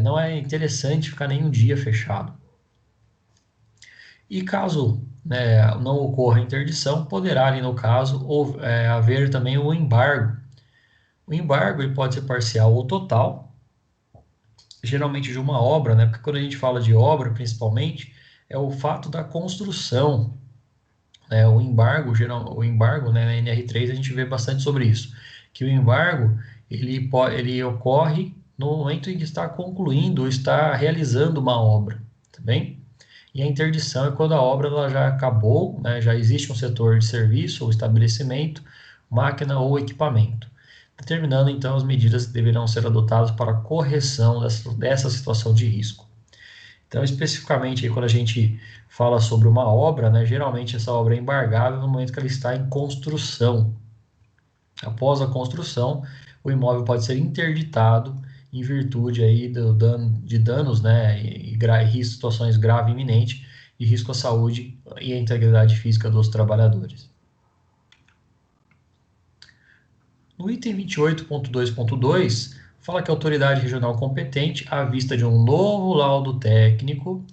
não é interessante ficar nenhum dia fechado. E caso, né, não ocorra interdição, poderá ali no caso haver também o embargo. O embargo ele pode ser parcial ou total, geralmente de uma obra, né? Porque quando a gente fala de obra, principalmente, é o fato da construção, né? O embargo, né, na NR3 a gente vê bastante sobre isso, que o embargo ele ocorre no momento em que está concluindo ou está realizando uma obra, tá bem? E a interdição é quando a obra ela já acabou, né, já existe um setor de serviço ou estabelecimento, máquina ou equipamento, determinando então as medidas que deverão ser adotadas para a correção dessa situação de risco. Então, especificamente, aí, quando a gente fala sobre uma obra, né, geralmente essa obra é embargável no momento que ela está em construção. Após a construção, o imóvel pode ser interditado em virtude aí de danos, né, e situações grave e iminente de risco à saúde e à integridade física dos trabalhadores. No item 28.2.2, fala que a autoridade regional competente, à vista de um novo laudo técnico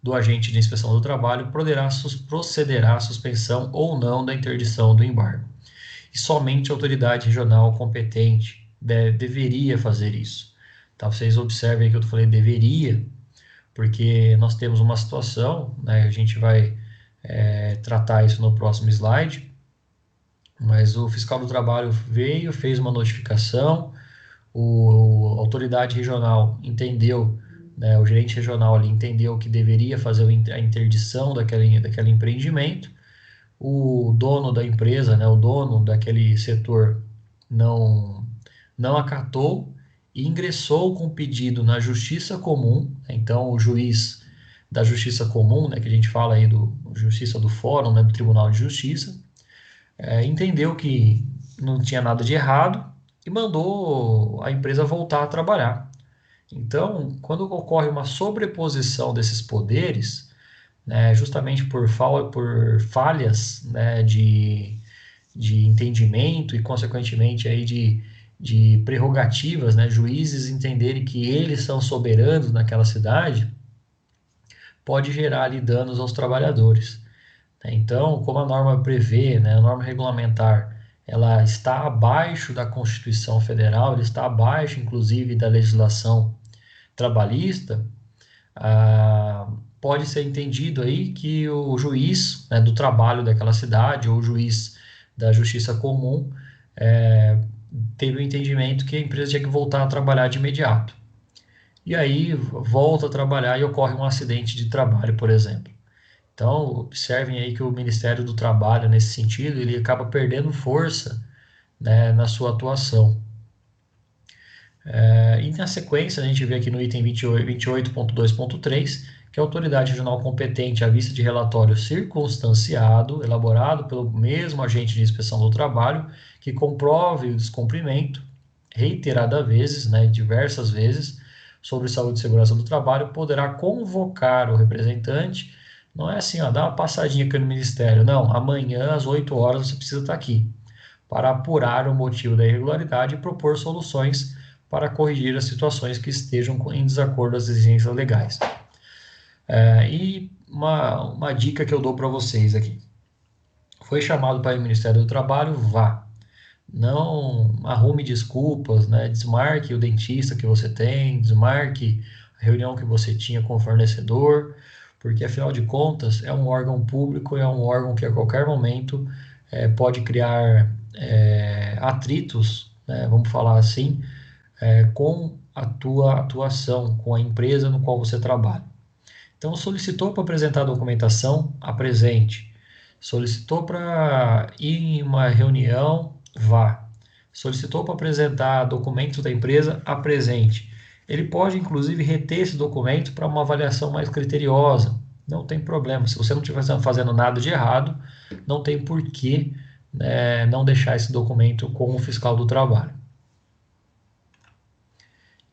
do agente de inspeção do trabalho, procederá à suspensão ou não da interdição do embargo. E somente a autoridade regional competente deveria fazer isso. Tá? Vocês observem que eu falei deveria, porque nós temos uma situação, né, a gente vai tratar isso no próximo slide, mas o fiscal do trabalho veio, fez uma notificação, a autoridade regional entendeu, né, o gerente regional ali entendeu que deveria fazer a interdição daquele empreendimento, o dono da empresa, né, o dono daquele setor não, não acatou e ingressou com pedido na Justiça Comum. Então, o juiz da Justiça Comum, né, que a gente fala aí do Justiça do Fórum, né, do Tribunal de Justiça, entendeu que não tinha nada de errado e mandou a empresa voltar a trabalhar. Então, quando ocorre uma sobreposição desses poderes, né, justamente por falhas, né, de entendimento e, consequentemente, aí de prerrogativas, né, juízes entenderem que eles são soberanos naquela cidade, pode gerar ali danos aos trabalhadores. Então, como a norma prevê, né, a norma regulamentar, ela está abaixo da Constituição Federal, ela está abaixo, inclusive, da legislação trabalhista, pode ser entendido aí que o juiz, né, do trabalho daquela cidade ou o juiz da Justiça Comum teve o entendimento que a empresa tinha que voltar a trabalhar de imediato. E aí volta a trabalhar e ocorre um acidente de trabalho, por exemplo. Então, observem aí que o Ministério do Trabalho, nesse sentido, ele acaba perdendo força, né, na sua atuação. E na sequência, a gente vê aqui no item 28.2.3, que a autoridade regional competente, à vista de relatório circunstanciado, elaborado pelo mesmo agente de inspeção do trabalho, que comprove o descumprimento, reiteradas vezes, né, diversas vezes, sobre saúde e segurança do trabalho, poderá convocar o representante. Não é assim, ó, dá uma passadinha aqui no Ministério. Não, amanhã às 8 horas você precisa estar aqui, para apurar o motivo da irregularidade e propor soluções para corrigir as situações que estejam em desacordo com as exigências legais. E uma dica que eu dou para vocês aqui. Foi chamado para o Ministério do Trabalho, vá. Não arrume desculpas, né? Desmarque o dentista que você tem, desmarque a reunião que você tinha com o fornecedor, porque afinal de contas é um órgão público, é um órgão que a qualquer momento pode criar atritos, né? Vamos falar assim, com a tua atuação, com a empresa no qual você trabalha. Então, solicitou para apresentar a documentação, apresente. Solicitou para ir em uma reunião, vá. Solicitou para apresentar documentos da empresa, apresente. Ele pode, inclusive, reter esse documento para uma avaliação mais criteriosa. Não tem problema. Se você não estiver fazendo nada de errado, não tem por que não deixar esse documento com o fiscal do trabalho.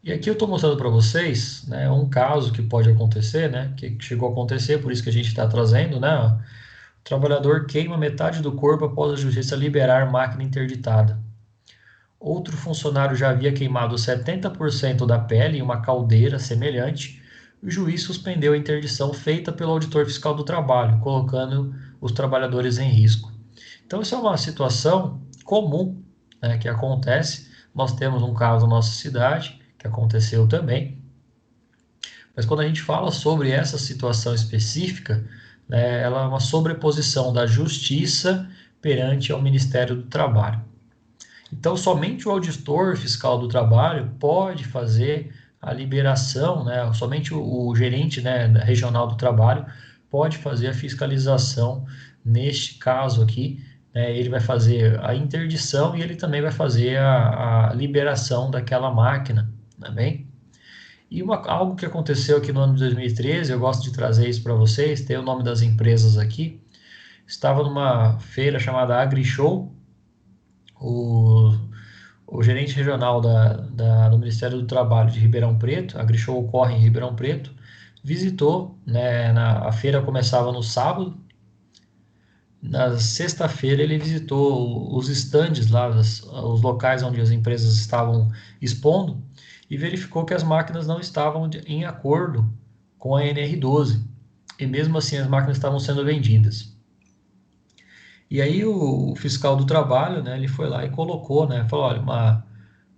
E aqui eu estou mostrando para vocês, né, um caso que pode acontecer, né, que chegou a acontecer, por isso que a gente está trazendo, né, o trabalhador queima metade do corpo após a justiça liberar máquina interditada. Outro funcionário já havia queimado 70% da pele em uma caldeira semelhante. O juiz suspendeu a interdição feita pelo auditor fiscal do trabalho, colocando os trabalhadores em risco. Então, isso é uma situação comum, né, que acontece. Nós temos um caso na nossa cidade, que aconteceu também. Mas quando a gente fala sobre essa situação específica, né, ela é uma sobreposição da justiça perante ao Ministério do Trabalho. Então, somente o auditor fiscal do trabalho pode fazer a liberação, né, somente o gerente, né, regional do trabalho pode fazer a fiscalização neste caso aqui. Ele vai fazer a interdição e ele também vai fazer a liberação daquela máquina, tá bem? E algo que aconteceu aqui no ano de 2013, eu gosto de trazer isso para vocês, tem o nome das empresas aqui. Estava numa feira chamada AgriShow, o, o gerente regional do Ministério do Trabalho de Ribeirão Preto, a AgriShow ocorre em Ribeirão Preto, visitou, né, a feira começava no sábado. Na sexta-feira ele visitou os estandes lá, os locais onde as empresas estavam expondo e verificou que as máquinas não estavam em acordo com a NR12 e mesmo assim as máquinas estavam sendo vendidas. E aí o fiscal do trabalho, né, ele foi lá e colocou, né, falou, olha,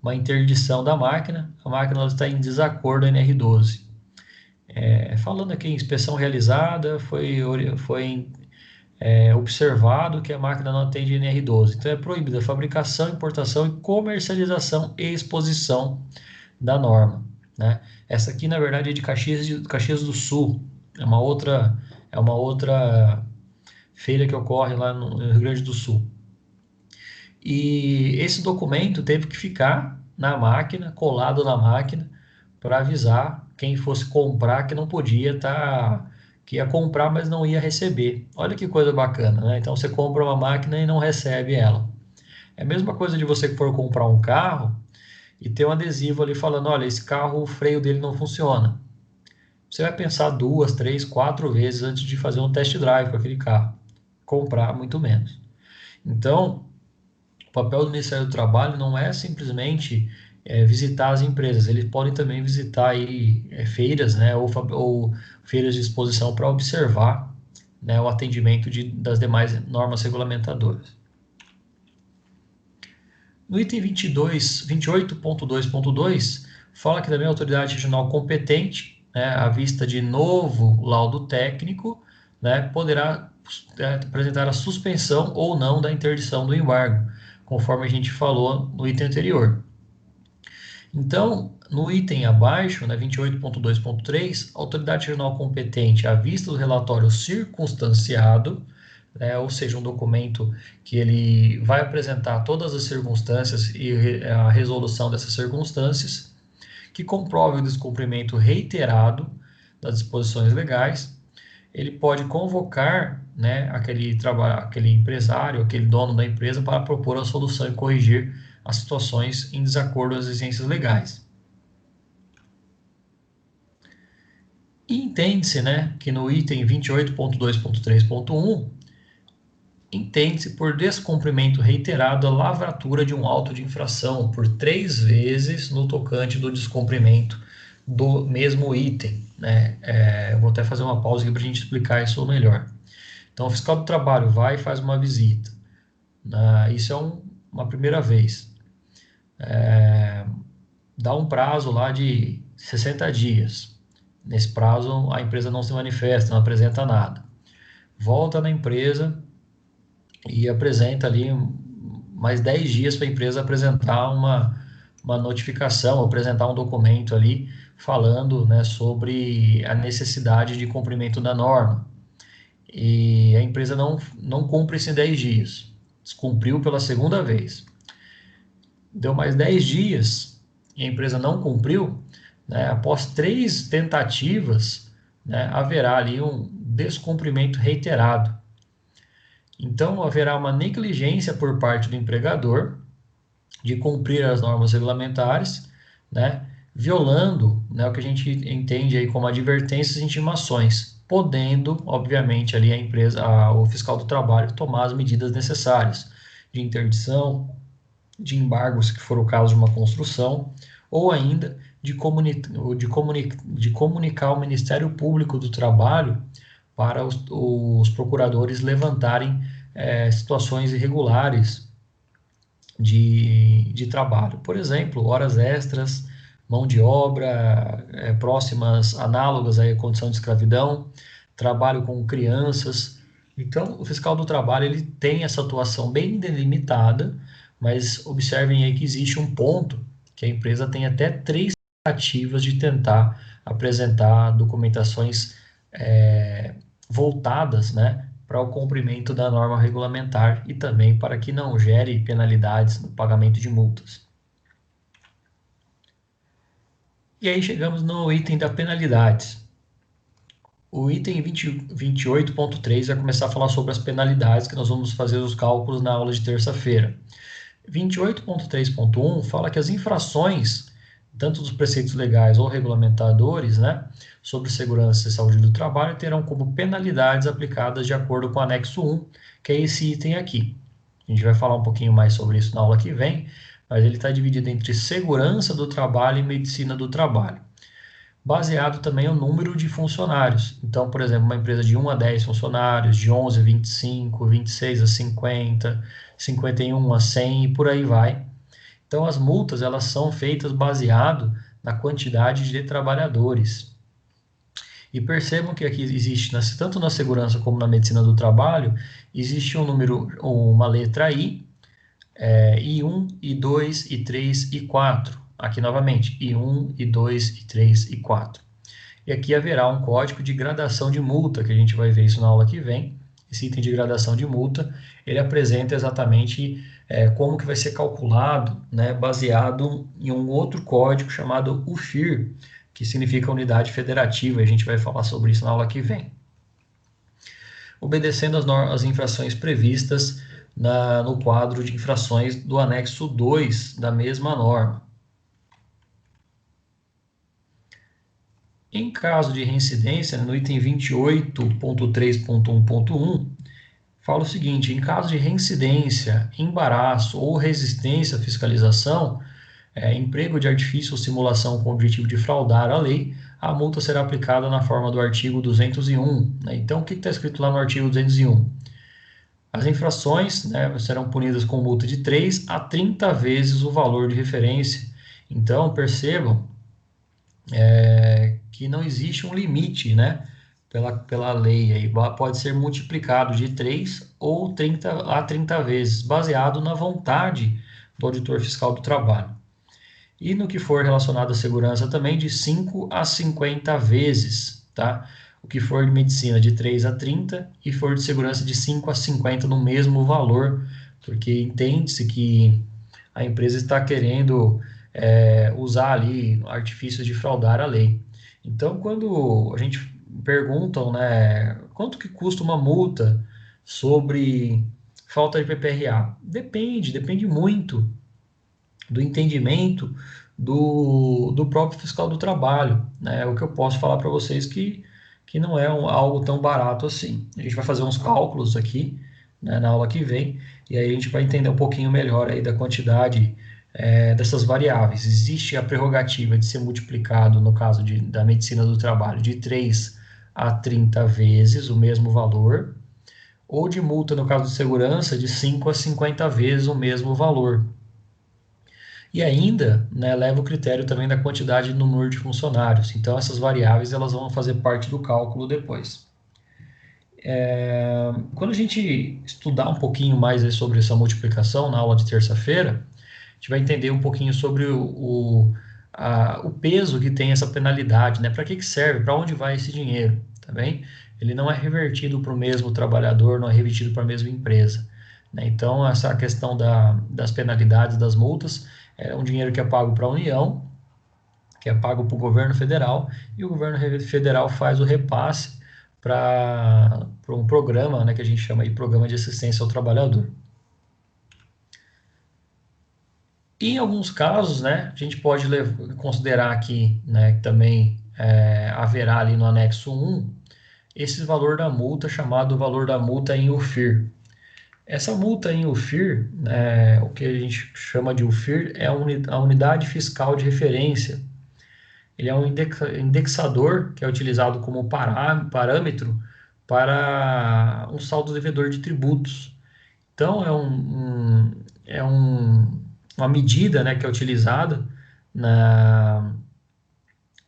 uma interdição da máquina, a máquina ela está em desacordo com a NR12. Falando aqui em inspeção realizada, foi observado que a máquina não atende NR12. Então é proibida a fabricação, importação e comercialização e exposição da norma, né? Essa aqui, na verdade, é de Caxias do Sul. É uma outra feira que ocorre lá no Rio Grande do Sul. E esse documento teve que ficar na máquina, colado na máquina, para avisar quem fosse comprar que não podia estar, que ia comprar, mas não ia receber. Olha que coisa bacana, né? Então você compra uma máquina e não recebe ela. É a mesma coisa de você que for comprar um carro e ter um adesivo ali falando, olha, esse carro, o freio dele não funciona. Você vai pensar 2, 3, 4 vezes antes de fazer um test drive com aquele carro. Comprar, muito menos. Então, o papel do Ministério do Trabalho não é simplesmente visitar as empresas, eles podem também visitar aí, feiras, né, ou feiras de exposição para observar, né, o atendimento das demais normas regulamentadoras. No item 28.2.2, fala que também a autoridade regional competente, né, à vista de novo laudo técnico, né, poderá apresentar a suspensão ou não da interdição do embargo, conforme a gente falou no item anterior. Então, no item abaixo, né, 28.2.3, a autoridade regional competente, à vista do relatório circunstanciado, né, ou seja, um documento que ele vai apresentar todas as circunstâncias e a resolução dessas circunstâncias, que comprove o descumprimento reiterado das disposições legais, ele pode convocar, né, aquele empresário, aquele dono da empresa para propor a solução e corrigir as situações em desacordo às exigências legais. E entende-se, né, que no item 28.2.3.1, entende-se por descumprimento reiterado a lavratura de um auto de infração por 3 vezes no tocante do descumprimento do mesmo item, né? Eu vou até fazer uma pausa aqui para a gente explicar isso melhor. Então, o fiscal do trabalho vai e faz uma visita. Isso é uma primeira vez. Dá um prazo lá de 60 dias. Nesse prazo, a empresa não se manifesta, não apresenta nada. Volta na empresa e apresenta ali mais 10 dias para a empresa apresentar uma notificação, apresentar um documento ali falando, né, sobre a necessidade de cumprimento da norma. E a empresa não cumpre esses 10 dias, descumpriu pela segunda vez. Deu mais 10 dias e a empresa não cumpriu, né, após 3 tentativas, né, haverá ali um descumprimento reiterado. Então, haverá uma negligência por parte do empregador de cumprir as normas regulamentares, né, violando, né, o que a gente entende aí como advertências e intimações, podendo, obviamente, ali a empresa, o fiscal do trabalho tomar as medidas necessárias de interdição, de embargos, que for o caso de uma construção, ou ainda de comunicar ao Ministério Público do Trabalho para os procuradores levantarem situações irregulares de trabalho. Por exemplo, horas extras, mão de obra, próximas, análogas à condição de escravidão, trabalho com crianças. Então, o fiscal do trabalho ele tem essa atuação bem delimitada, mas observem aí que existe um ponto que a empresa tem até 3 tentativas de tentar apresentar documentações voltadas, né, para o cumprimento da norma regulamentar e também para que não gere penalidades no pagamento de multas. E aí chegamos no item da penalidades. O item 28.3 vai começar a falar sobre as penalidades, que nós vamos fazer os cálculos na aula de terça-feira. 28.3.1 fala que as infrações, tanto dos preceitos legais ou regulamentadores, né, sobre segurança e saúde do trabalho, terão como penalidades aplicadas de acordo com o anexo 1, que é esse item aqui. A gente vai falar um pouquinho mais sobre isso na aula que vem, mas ele está dividido entre segurança do trabalho e medicina do trabalho. Baseado também no número de funcionários. Então, por exemplo, uma empresa de 1 a 10 funcionários, de 11 a 25, 26 a 50, 51 a 100 e por aí vai. Então, as multas elas são feitas baseado na quantidade de trabalhadores. E percebam que aqui existe, tanto na segurança como na medicina do trabalho, existe um número, uma letra I, I1, I2, I3 e I4. Aqui novamente, I1, I2, I3 e I4. E aqui haverá um código de gradação de multa, que a gente vai ver isso na aula que vem. Esse item de gradação de multa, ele apresenta exatamente como que vai ser calculado, né, baseado em um outro código chamado UFIR, que significa Unidade Federativa. A gente vai falar sobre isso na aula que vem. Obedecendo as infrações previstas no quadro de infrações do anexo 2 da mesma norma. Em caso de reincidência, no item 28.3.1.1, fala o seguinte: em caso de reincidência, embaraço ou resistência à fiscalização, emprego de artifício ou simulação com o objetivo de fraudar a lei, a multa será aplicada na forma do artigo 201. Né? Então, o que está escrito lá no artigo 201? As infrações, né, serão punidas com multa de 3 a 30 vezes o valor de referência. Então, percebam que não existe um limite, né, pela lei. Aí pode ser multiplicado de 3 ou 30 a 30 vezes, baseado na vontade do auditor fiscal do trabalho. E no que for relacionado à segurança também, de 5 a 50 vezes, tá? O que for de medicina de 3 a 30 e for de segurança de 5 a 50 no mesmo valor, porque entende-se que a empresa está querendo usar ali artifícios de fraudar a lei. Então, quando a gente perguntam, né, quanto que custa uma multa sobre falta de PPRA? Depende muito do entendimento do próprio fiscal do trabalho, né? O que eu posso falar para vocês que não é algo tão barato assim. A gente vai fazer uns cálculos aqui, né, na aula que vem, e aí a gente vai entender um pouquinho melhor aí da quantidade dessas variáveis. Existe a prerrogativa de ser multiplicado, no caso da medicina do trabalho, de 3 a 30 vezes o mesmo valor, ou de multa, no caso de segurança, de 5 a 50 vezes o mesmo valor. E ainda, né, leva o critério também da quantidade no número de funcionários. Então, essas variáveis elas vão fazer parte do cálculo depois. Quando a gente estudar um pouquinho mais sobre essa multiplicação na aula de terça-feira, a gente vai entender um pouquinho sobre o peso que tem essa penalidade, né? Para que serve, para onde vai esse dinheiro, tá bem? Ele não é revertido para o mesmo trabalhador, não é revertido para a mesma empresa, né? Então, essa questão das penalidades, das multas, é um dinheiro que é pago para a União, que é pago para o governo federal, e o governo federal faz o repasse para um programa, né, que a gente chama de Programa de Assistência ao Trabalhador. Em alguns casos, né, a gente pode considerar aqui, né, que também haverá ali no anexo 1, esse valor da multa chamado valor da multa em UFIR. Essa multa em UFIR, o que a gente chama de UFIR, é a unidade fiscal de referência. Ele é um indexador que é utilizado como parâmetro para um saldo devedor de tributos. Então, uma medida, né, que é utilizada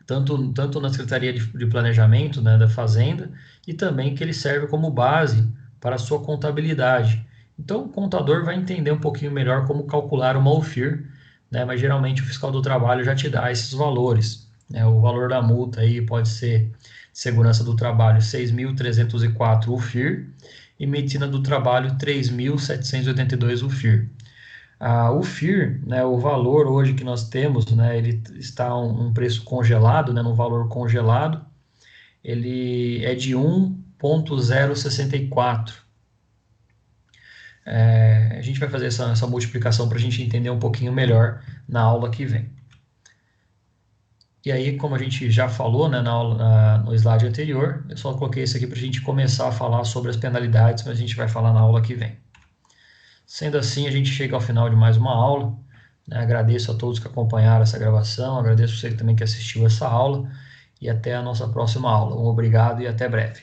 tanto na Secretaria de Planejamento, né, da Fazenda, e também que ele serve como base para a sua contabilidade. Então, o contador vai entender um pouquinho melhor como calcular uma UFIR, né, mas geralmente o fiscal do trabalho já te dá esses valores. Né, o valor da multa aí pode ser segurança do trabalho 6.304 UFIR e medicina do trabalho 3.782 UFIR. O FIR, né, o valor hoje que nós temos, né, ele está um preço congelado, né, num valor congelado, ele é de 1,064. A gente vai fazer essa multiplicação para a gente entender um pouquinho melhor na aula que vem. E aí, como a gente já falou, né, no slide anterior, eu só coloquei isso aqui para a gente começar a falar sobre as penalidades, mas a gente vai falar na aula que vem. Sendo assim, a gente chega ao final de mais uma aula, né? Agradeço a todos que acompanharam essa gravação, agradeço você também que assistiu essa aula, e até a nossa próxima aula. Um obrigado e até breve.